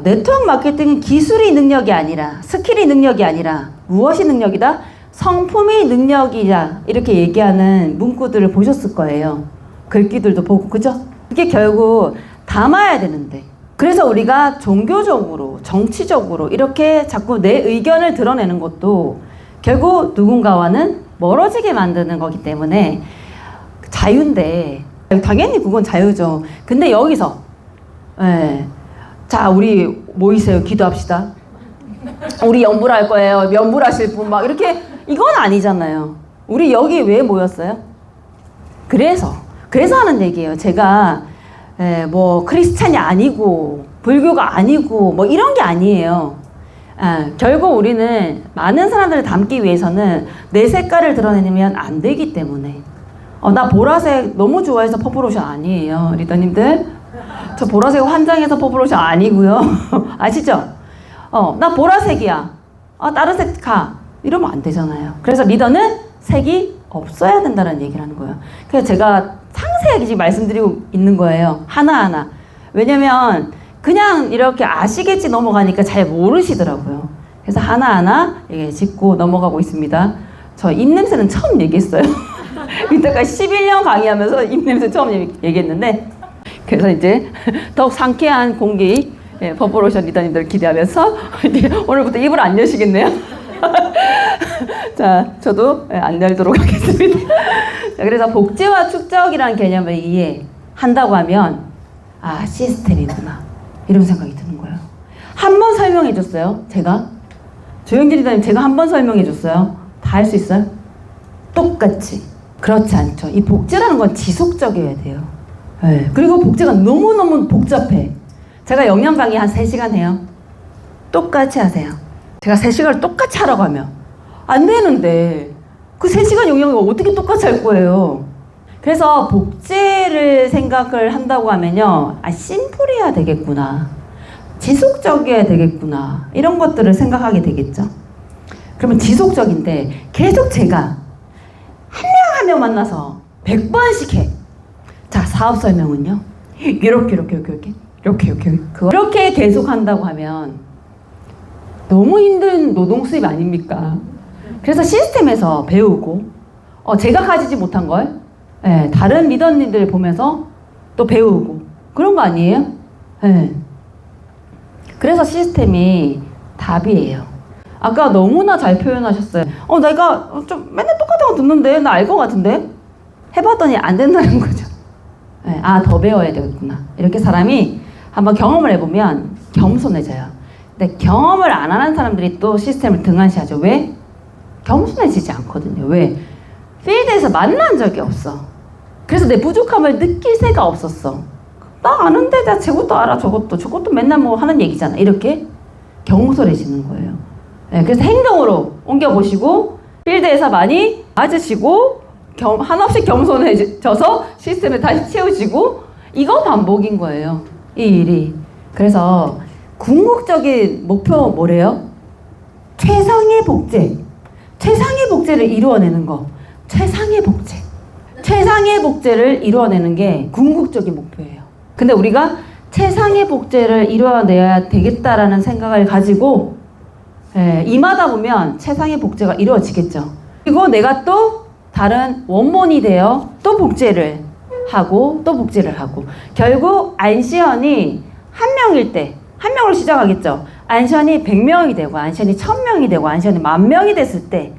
네트워크 마케팅은 기술이 능력이 아니라, 스킬이 능력이 아니라 무엇이 능력이다? 성품이 능력이다. 이렇게 얘기하는 문구들을 보셨을 거예요. 글귀들도 보고, 그죠? 그게 결국 담아야 되는데, 그래서 우리가 종교적으로, 정치적으로 이렇게 자꾸 내 의견을 드러내는 것도 결국 누군가와는 멀어지게 만드는 거기 때문에 자유인데, 당연히 그건 자유죠. 근데 여기서 자, 우리 모이세요. 기도합시다. 우리 연불할 거예요. 연불하실 분 막 이렇게, 이건 아니잖아요. 우리 여기 왜 모였어요? 그래서 하는 얘기예요. 제가 뭐 크리스찬이 아니고 불교가 아니고 뭐 이런 게 아니에요. 결국 우리는 많은 사람들을 담기 위해서는 내 색깔을 드러내면 안 되기 때문에. 나 보라색 너무 좋아해서 퍼플오션 아니에요, 리더님들. 저 보라색 환장해서 퍼플오션 아니고요. 아시죠? 나 보라색이야. 다른 색 가. 이러면 안 되잖아요. 그래서 리더는 색이 없어야 된다는 얘기를 하는 거예요. 그래서 제가 상세하게 지금 말씀드리고 있는 거예요. 하나하나. 왜냐면 그냥 이렇게 아시겠지 넘어가니까 잘 모르시더라고요. 그래서 하나하나 짚고 넘어가고 있습니다. 저 입냄새는 처음 얘기했어요. 이때까지 11년 강의하면서 입냄새 처음 얘기했는데, 그래서 이제 더욱 상쾌한 공기, 퍼플오션 리더님들 기대하면서 이제 오늘부터 입을 안 여시겠네요. 자, 저도 안 열도록 하겠습니다. 자, 그래서 복제와 축적이라는 개념을 이해한다고 하면, 시스템이구나, 이런 생각이 드는 거예요. 한 번 설명해 줬어요, 제가. 조영진 리더님, 제가 한 번 설명해 줬어요. 다 할 수 있어요? 똑같이. 그렇지 않죠. 이 복제라는 건 지속적이어야 돼요. 네. 그리고 복제가 너무너무 복잡해. 제가 영양 강의 한 3시간 해요. 똑같이 하세요. 제가 3시간을 똑같이 하라고 하면 안 되는데, 그 3시간 영양을 어떻게 똑같이 할 거예요? 그래서 복제를 생각을 한다고 하면요, 심플해야 되겠구나, 지속적이어야 되겠구나, 이런 것들을 생각하게 되겠죠. 그러면 지속적인데 계속 제가 한 명 한 명 만나서 100번씩 해. 자, 사업 설명은요, 이렇게 계속 한다고 하면 너무 힘든 노동 수입 아닙니까? 그래서 시스템에서 배우고, 제가 가지지 못한 걸 다른 리더님들 보면서 또 배우고, 그런 거 아니에요? 그래서 시스템이 답이에요. 아까 너무나 잘 표현하셨어요. 내가 좀 맨날 똑같은 거 듣는데 나 알 것 같은데? 해봤더니 안 된다는 거죠. 더 배워야 되겠구나. 이렇게 사람이 한번 경험을 해보면 겸손해져요. 근데 경험을 안 하는 사람들이 또 시스템을 등한시하죠. 왜? 겸손해지지 않거든요. 왜? 필드에서 만난 적이 없어. 그래서 내 부족함을 느낄 새가 없었어. 나 아는데, 나 저것도 알아, 저것도 맨날 뭐 하는 얘기잖아. 이렇게 경솔해지는 거예요. 그래서 행동으로 옮겨보시고, 필드에서 많이 맞으시고, 한없이 겸손해져서 시스템을 다시 채우시고, 이거 반복인 거예요, 이 일이. 그래서 궁극적인 목표 뭐래요? 최상의 복제. 최상의 복제를 이루어내는 거. 최상의 복제. 최상의 복제를 이루어내는 게 궁극적인 목표예요. 근데 우리가 최상의 복제를 이루어내야 되겠다라는 생각을 가지고 임하다 보면 최상의 복제가 이루어지겠죠. 그리고 내가 또 다른 원본이 되어 또 복제를 하고 또 복제를 하고, 결국 안시현이 한 명일 때 한 명으로 시작하겠죠. 안시현이 100명이 되고 안시현이 1000명이 되고 안시현이 10,000명이 됐을 때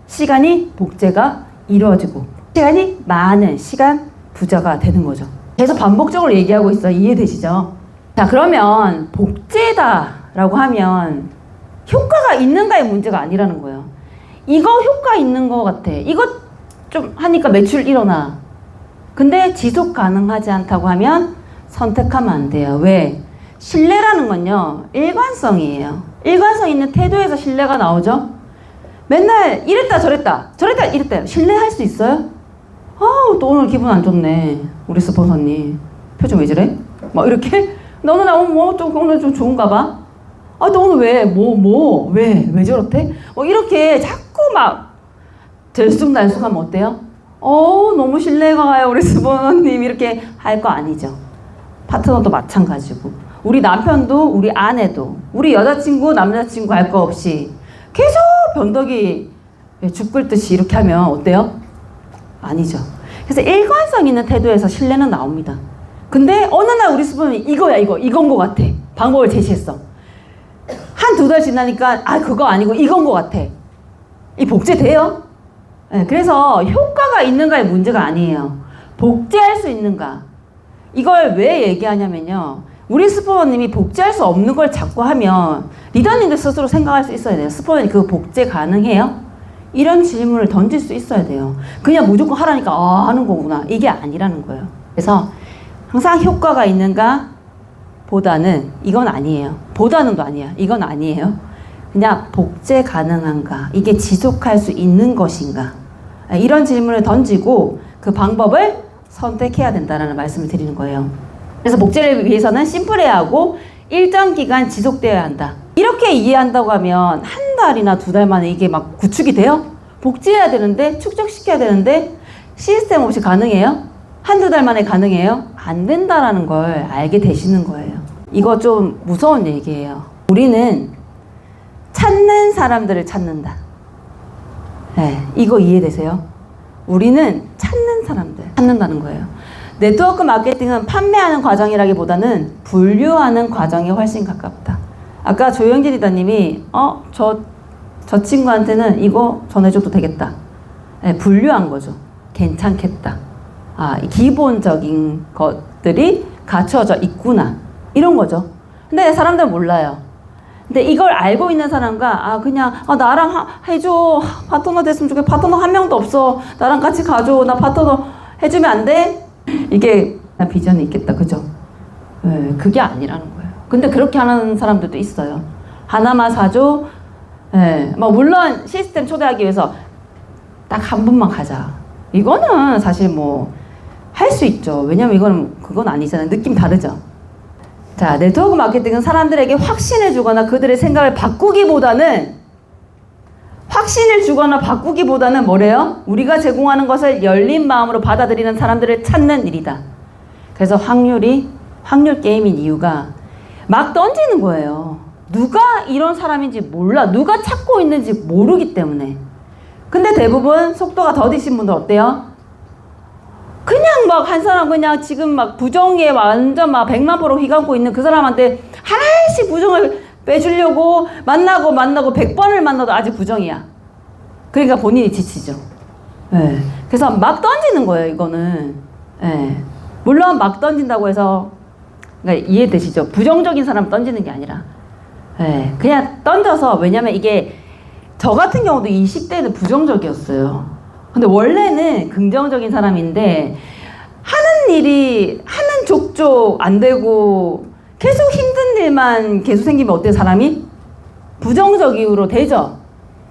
시간이 복제가 이루어지고, 시간이 많은 시간 부자가 되는 거죠. 계속 반복적으로 얘기하고 있어요. 이해되시죠? 자, 그러면 복제다라고 하면 효과가 있는가의 문제가 아니라는 거예요. 이거 효과 있는 것 같아. 이거 좀 하니까 매출 일어나. 근데 지속 가능하지 않다고 하면 선택하면 안 돼요. 왜? 신뢰라는 건요, 일관성이에요. 일관성 있는 태도에서 신뢰가 나오죠. 맨날 이랬다 저랬다 이랬다 신뢰할 수 있어요? 또 오늘 기분 안 좋네 우리 스폰서님 표정 왜 저래? 막 이렇게 나 오늘 오늘 좀 좋은가 봐. 또 오늘 왜 저렇대? 이렇게 자꾸 막 들쑥날쑥하면 어때요? 너무 신뢰가 가요 우리 스폰서님 이렇게 할 거 아니죠. 파트너도 마찬가지고 우리 남편도 우리 아내도 우리 여자친구 남자친구 할 거 없이 계속 변덕이 죽 끓듯이 이렇게 하면 어때요? 아니죠. 그래서 일관성 있는 태도에서 신뢰는 나옵니다. 근데 어느 날 우리 스폰이 이건 거 같아. 방법을 제시했어. 한 두 달 지나니까 그거 아니고 이건 거 같아. 이 복제돼요? 네, 그래서 효과가 있는가의 문제가 아니에요. 복제할 수 있는가. 이걸 왜 얘기하냐면요. 우리 스포너님이 복제할 수 없는 걸 자꾸 하면 리더님들 스스로 생각할 수 있어야 돼요. 스포너님 그거 복제 가능해요? 이런 질문을 던질 수 있어야 돼요. 그냥 무조건 하라니까 하는 거구나. 이게 아니라는 거예요. 그래서 항상 효과가 있는가 보다는 이건 아니에요. 보다는도 아니야. 이건 아니에요. 그냥 복제 가능한가? 이게 지속할 수 있는 것인가? 이런 질문을 던지고 그 방법을 선택해야 된다는 말씀을 드리는 거예요. 그래서 복제를 위해서는 심플해야 하고 일정 기간 지속되어야 한다. 이렇게 이해한다고 하면 한 달이나 두 달 만에 이게 막 구축이 돼요? 복제해야 되는데 축적시켜야 되는데 시스템 없이 가능해요? 한두 달 만에 가능해요? 안 된다라는 걸 알게 되시는 거예요. 이거 좀 무서운 얘기예요. 우리는 찾는 사람들을 찾는다. 네, 이거 이해되세요? 우리는 찾는 사람들 찾는다는 거예요. 네트워크 마케팅은 판매하는 과정이라기보다는 분류하는 과정이 훨씬 가깝다. 아까 조영진 리더님이 저 친구한테는 이거 전해줘도 되겠다. 네, 분류한 거죠. 괜찮겠다. 기본적인 것들이 갖춰져 있구나. 이런 거죠. 근데 사람들은 몰라요. 근데 이걸 알고 있는 사람과 그냥 나랑 해줘. 파트너 됐으면 좋겠어. 파트너 한 명도 없어. 나랑 같이 가줘. 나 파트너 해주면 안 돼? 이게 비전이 있겠다. 그죠? 네, 그게 아니라는 거예요. 근데 그렇게 하는 사람들도 있어요. 하나만 사줘. 네, 물론 시스템 초대하기 위해서 딱 한 번만 가자. 이거는 사실 할 수 있죠. 왜냐면 그건 아니잖아요. 느낌 다르죠. 자, 네트워크 마케팅은 사람들에게 확신을 주거나 그들의 생각을 바꾸기보다는 뭐래요? 우리가 제공하는 것을 열린 마음으로 받아들이는 사람들을 찾는 일이다. 그래서 확률 게임인 이유가 막 던지는 거예요. 누가 이런 사람인지 몰라. 누가 찾고 있는지 모르기 때문에. 근데 대부분 속도가 더디신 분들 어때요? 그냥 한 사람 그냥 지금 부정에 완전 100만% 휘감고 있는 그 사람한테 하나씩 부정을 빼주려고 만나고 100번을 만나도 아직 부정이야. 그러니까 본인이 지치죠. 네. 그래서 막 던지는 거예요, 이거는. 네. 물론 막 던진다고 해서 그러니까 이해되시죠? 부정적인 사람 던지는 게 아니라 네. 그냥 던져서 왜냐면 이게 저 같은 경우도 20대는 부정적이었어요. 근데 원래는 긍정적인 사람인데 하는 족족 안 되고 계속 힘든 일만 계속 생기면 어때요, 사람이? 부정적으로 되죠?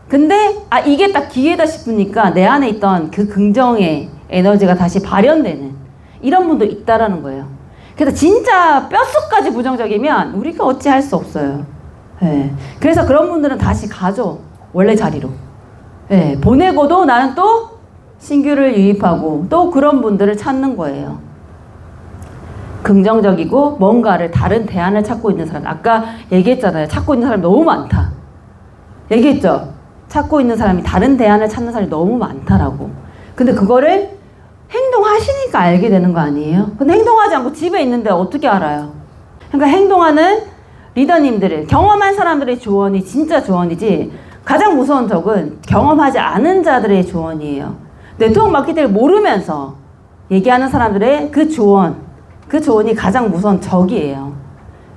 근데 이게 딱 기회다 싶으니까 내 안에 있던 그 긍정의 에너지가 다시 발현되는 이런 분도 있다라는 거예요. 그래서 진짜 뼛속까지 부정적이면 우리가 어찌할 수 없어요. 네. 그래서 그런 분들은 다시 가죠. 원래 자리로. 네. 보내고도 나는 또 신규를 유입하고 또 그런 분들을 찾는 거예요. 긍정적이고 뭔가를 다른 대안을 찾고 있는 사람. 아까 얘기했잖아요. 찾고 있는 사람이 너무 많다. 얘기했죠? 찾고 있는 사람이 다른 대안을 찾는 사람이 너무 많다라고. 근데 그거를 행동하시니까 알게 되는 거 아니에요? 근데 행동하지 않고 집에 있는데 어떻게 알아요? 그러니까 행동하는 리더님들을 경험한 사람들의 조언이 진짜 조언이지 가장 무서운 적은 경험하지 않은 자들의 조언이에요. 네트워크 마케팅을 모르면서 얘기하는 사람들의 그 조언이 가장 무서운 적이에요.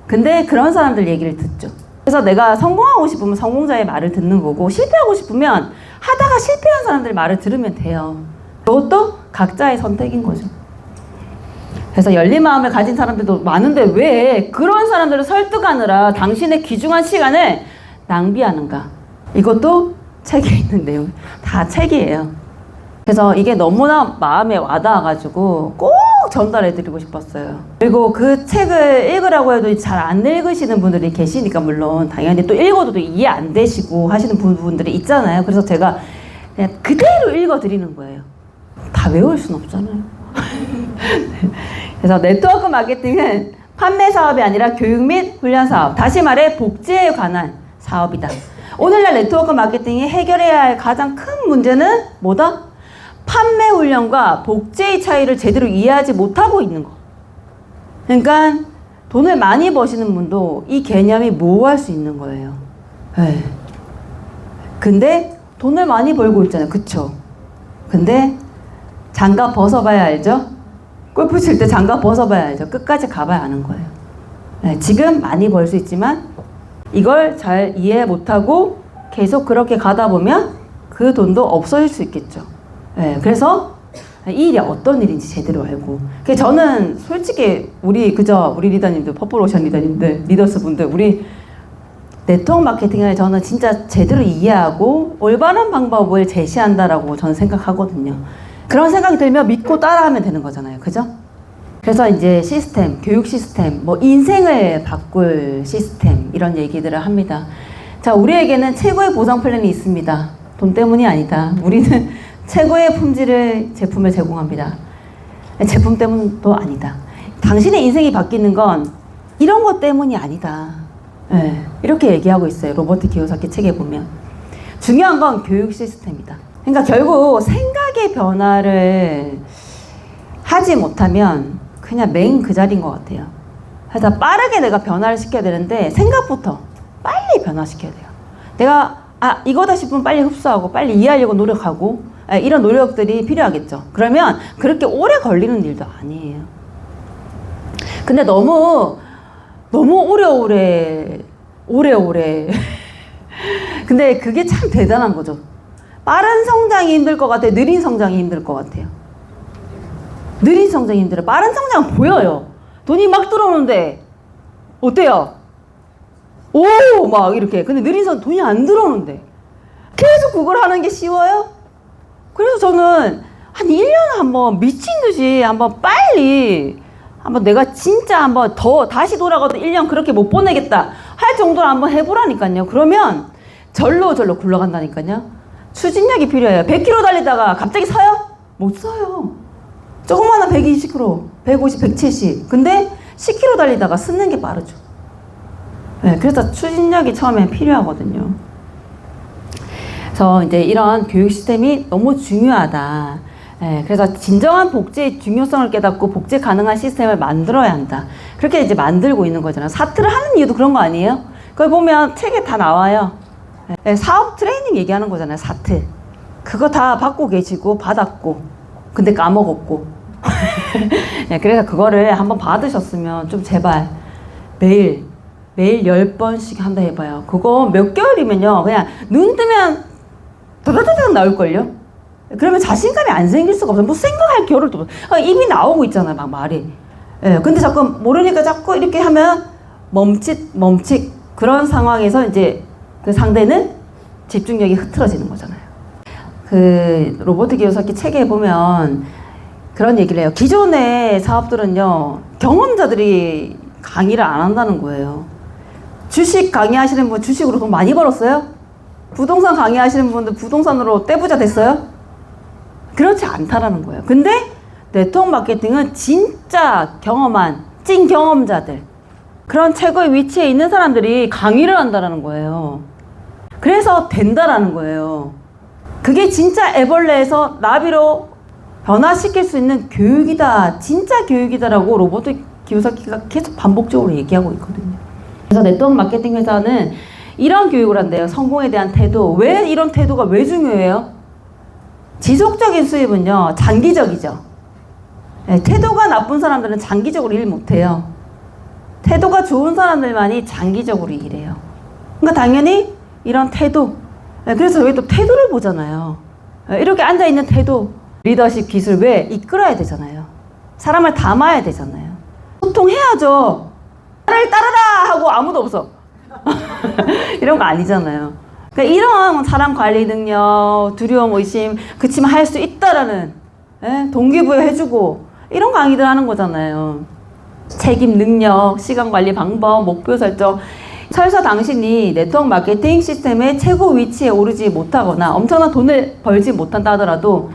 근데 그런 사람들 얘기를 듣죠. 그래서 내가 성공하고 싶으면 성공자의 말을 듣는 거고 실패하고 싶으면 하다가 실패한 사람들의 말을 들으면 돼요. 그것도 각자의 선택인 거죠. 그래서 열린 마음을 가진 사람들도 많은데 왜 그런 사람들을 설득하느라 당신의 귀중한 시간을 낭비하는가? 이것도 책에 있는 내용, 다 책이에요. 그래서 이게 너무나 마음에 와닿아가지고 꼭 전달해드리고 싶었어요. 그리고 그 책을 읽으라고 해도 잘 안 읽으시는 분들이 계시니까 물론 당연히 또 읽어도 또 이해 안 되시고 하시는 부분들이 있잖아요. 그래서 제가 그냥 그대로 읽어드리는 거예요. 다 외울 순 없잖아요. 그래서 네트워크 마케팅은 판매 사업이 아니라 교육 및 훈련 사업, 다시 말해 복지에 관한 사업이다. 오늘날 네트워크 마케팅이 해결해야 할 가장 큰 문제는 뭐다? 판매 훈련과 복지의 차이를 제대로 이해하지 못하고 있는 거. 그러니까 돈을 많이 버시는 분도 이 개념이 모호할 수 있는 거예요. 에이. 근데 돈을 많이 벌고 있잖아요. 그쵸? 근데 장갑 벗어봐야 알죠? 골프 칠 때 장갑 벗어봐야 알죠? 끝까지 가봐야 아는 거예요. 네, 지금 많이 벌 수 있지만 이걸 잘 이해 못하고 계속 그렇게 가다 보면 그 돈도 없어질 수 있겠죠. 네, 그래서 이 일이 어떤 일인지 제대로 알고. 저는 솔직히 우리 리더님들, 퍼플오션 리더님들, 리더스 분들, 우리 네트워크 마케팅을 저는 진짜 제대로 이해하고 올바른 방법을 제시한다라고 저는 생각하거든요. 그런 생각이 들면 믿고 따라하면 되는 거잖아요. 그죠? 그래서 이제 시스템, 교육 시스템, 뭐 인생을 바꿀 시스템 이런 얘기들을 합니다. 자, 우리에게는 최고의 보상 플랜이 있습니다. 돈 때문이 아니다. 우리는 최고의 제품을 제공합니다. 제품 때문도 아니다. 당신의 인생이 바뀌는 건 이런 것 때문이 아니다. 네, 이렇게 얘기하고 있어요. 로버트 키요사키 책에 보면. 중요한 건 교육 시스템이다. 그러니까 결국 생각의 변화를 하지 못하면 그냥 맹 그 자리인 것 같아요. 그래서 빠르게 내가 변화를 시켜야 되는데 생각부터 빨리 변화시켜야 돼요. 내가 이거다 싶으면 빨리 흡수하고 빨리 이해하려고 노력하고 이런 노력들이 필요하겠죠. 그러면 그렇게 오래 걸리는 일도 아니에요. 근데 너무 오래오래 근데 그게 참 대단한 거죠. 빠른 성장이 힘들 것 같아요. 느린 성장이 힘들 것 같아요. 느린 성장이 힘들어요. 빠른 성장은 보여요. 돈이 막 들어오는데 어때요? 오! 막 이렇게. 근데 느린 성장 돈이 안 들어오는데 계속 그걸 하는 게 쉬워요? 그래서 저는 한 1년에 한번 미친 듯이 한번 빨리 내가 진짜 한번 더 다시 돌아가도 1년 그렇게 못 보내겠다 할 정도로 한번 해보라니까요. 그러면 절로 굴러간다니까요. 추진력이 필요해요. 100km 달리다가 갑자기 서요? 못 서요. 조그마한 120km, 150, 170. 근데 10km 달리다가 쓰는 게 빠르죠. 네, 그래서 추진력이 처음에 필요하거든요. 그래서 이제 이런 교육 시스템이 너무 중요하다. 네, 그래서 진정한 복지의 중요성을 깨닫고 복지 가능한 시스템을 만들어야 한다. 그렇게 이제 만들고 있는 거잖아요. 사트를 하는 이유도 그런 거 아니에요? 그걸 보면 책에 다 나와요. 네, 사업 트레이닝 얘기하는 거잖아요. 사트. 그거 다 받고 계시고 받았고 근데 까먹었고 네, 그래서 그거를 한번 받으셨으면 좀 제발 매일 10번씩 한다 해봐요. 그거 몇 개월이면요 그냥 눈 뜨면 다다다닥 나올걸요. 그러면 자신감이 안 생길 수가 없어요. 뭐 생각할 겨를 도 입이 나오고 있잖아요. 막 말이. 예, 근데 자꾸 모르니까 자꾸 이렇게 하면 멈칫 그런 상황에서 이제 그 상대는 집중력이 흐트러지는 거잖아요. 그 로버트 키요사키 책에 보면 그런 얘기를 해요. 기존의 사업들은요 경험자들이 강의를 안 한다는 거예요. 주식 강의하시는 분 주식으로 돈 많이 벌었어요? 부동산 강의하시는 분들 부동산으로 떼부자 됐어요? 그렇지 않다라는 거예요. 근데 네트워크 마케팅은 진짜 경험한 찐 경험자들, 그런 최고의 위치에 있는 사람들이 강의를 한다라는 거예요. 그래서 된다라는 거예요. 그게 진짜 애벌레에서 나비로 변화시킬 수 있는 교육이다. 진짜 교육이다라고 로버트 키요사키가 계속 반복적으로 얘기하고 있거든요. 그래서 네트워크 마케팅 회사는 이런 교육을 한대요. 성공에 대한 태도. 왜 이런 태도가 왜 중요해요? 지속적인 수입은요 장기적이죠. 네, 태도가 나쁜 사람들은 장기적으로 일 못해요. 태도가 좋은 사람들만이 장기적으로 일해요. 그러니까 당연히 이런 태도. 네, 그래서 여기 또 태도를 보잖아요. 네, 이렇게 앉아있는 태도. 리더십 기술 왜 이끌어야 되잖아요. 사람을 담아야 되잖아요. 소통해야죠. 나를 따르라 하고 아무도 없어. 이런 거 아니잖아요. 그러니까 이런 사람 관리 능력, 두려움, 의심, 그치만 할 수 있다라는 동기부여 해주고 이런 강의들 하는 거잖아요. 책임 능력, 시간 관리 방법, 목표 설정. 설사 당신이 네트워크 마케팅 시스템의 최고 위치에 오르지 못하거나 엄청난 돈을 벌지 못한다 하더라도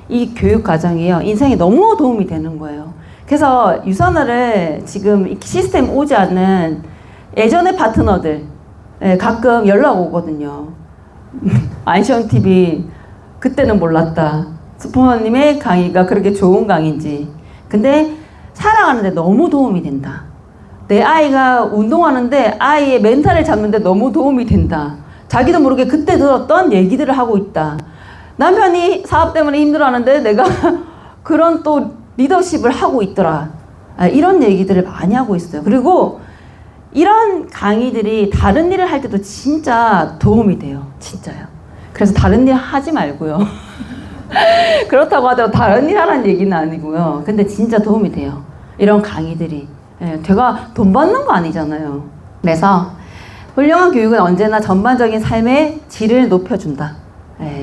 이 교육 과정이요, 인생에 너무 도움이 되는 거예요. 그래서 유선화를 지금 이 시스템 오지 않는 예전의 파트너들 가끔 연락 오거든요. 안시원 TV 그때는 몰랐다. 스포너님의 강의가 그렇게 좋은 강의인지. 근데 살아가는데 너무 도움이 된다. 내 아이가 운동하는데 아이의 멘탈을 잡는데 너무 도움이 된다. 자기도 모르게 그때 들었던 얘기들을 하고 있다. 남편이 사업 때문에 힘들어하는데 내가 그런 또 리더십을 하고 있더라. 이런 얘기들을 많이 하고 있어요. 그리고 이런 강의들이 다른 일을 할 때도 진짜 도움이 돼요. 진짜요. 그래서 다른 일 하지 말고요. 그렇다고 하더라도 다른 일 하라는 얘기는 아니고요. 근데 진짜 도움이 돼요. 이런 강의들이. 제가 돈 받는 거 아니잖아요. 그래서 훌륭한 교육은 언제나 전반적인 삶의 질을 높여준다.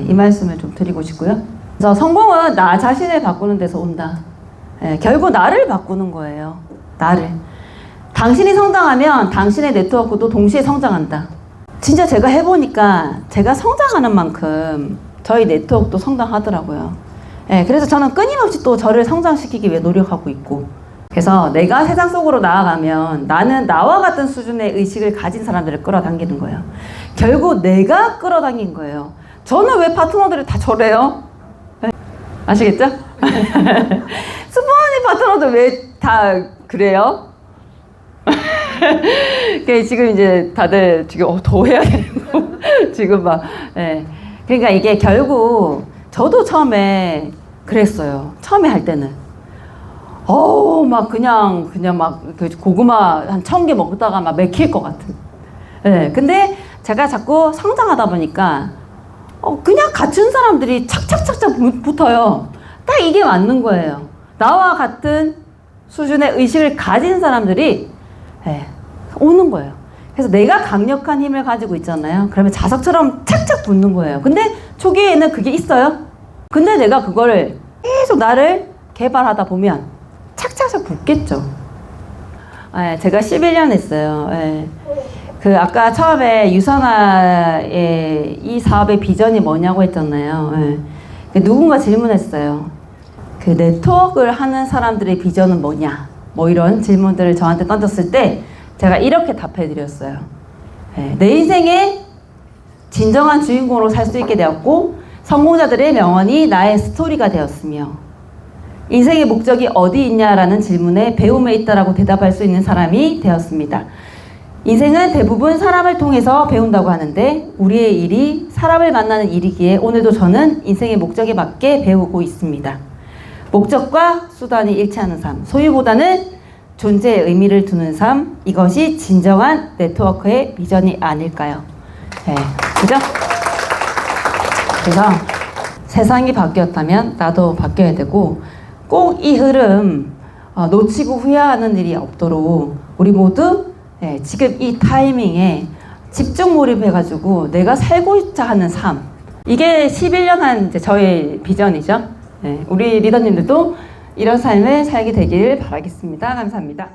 이 말씀을 좀 드리고 싶고요. 그래서 성공은 나 자신을 바꾸는 데서 온다. 결국 나를 바꾸는 거예요. 나를. 당신이 성장하면 당신의 네트워크도 동시에 성장한다. 진짜 제가 해보니까 제가 성장하는 만큼 저희 네트워크도 성장하더라고요. 그래서 저는 끊임없이 또 저를 성장시키기 위해 노력하고 있고, 그래서 내가 세상 속으로 나아가면 나는 나와 같은 수준의 의식을 가진 사람들을 끌어당기는 거예요. 결국 내가 끌어당긴 거예요. 저는 왜 파트너들이 다 저래요? 아시겠죠? 스포니 파트너들 왜 다 그래요? 지금 이제 다들 지금 더 해야 되고 지금 막 그러니까 이게 결국 저도 처음에 그랬어요. 처음에 할 때는 막 그냥 막 고구마 한 1000개 먹다가 막 맥힐 것 같은. 근데 제가 자꾸 성장하다 보니까 그냥 갖춘 사람들이 착착착착 붙어요. 딱 이게 맞는 거예요. 나와 같은 수준의 의식을 가진 사람들이 오는 거예요. 그래서 내가 강력한 힘을 가지고 있잖아요. 그러면 자석처럼 착착 붙는 거예요. 근데 초기에는 그게 있어요. 근데 내가 그거를 계속 나를 개발하다 보면 착착착 붙겠죠. 제가 11년 했어요. 그 아까 처음에 유선화의 이 사업의 비전이 뭐냐고 했잖아요. 누군가 질문했어요. 그 네트워크를 하는 사람들의 비전은 뭐냐? 뭐 이런 질문들을 저한테 던졌을 때 제가 이렇게 답해 드렸어요. 내 인생의 진정한 주인공으로 살 수 있게 되었고 성공자들의 명언이 나의 스토리가 되었으며 인생의 목적이 어디 있냐라는 질문에 배움에 있다라고 대답할 수 있는 사람이 되었습니다. 인생은 대부분 사람을 통해서 배운다고 하는데 우리의 일이 사람을 만나는 일이기에 오늘도 저는 인생의 목적에 맞게 배우고 있습니다. 목적과 수단이 일치하는 삶, 소유보다는 존재의 의미를 두는 삶, 이것이 진정한 네트워크의 비전이 아닐까요? 그죠? 그래서 세상이 바뀌었다면 나도 바뀌어야 되고 꼭 이 흐름 놓치고 후회하는 일이 없도록 우리 모두 지금 이 타이밍에 집중 몰입해가지고 내가 살고자 하는 삶, 이게 11년 한 이제 저의 비전이죠. 우리 리더님들도 이런 삶을 살게 되기를 바라겠습니다. 감사합니다.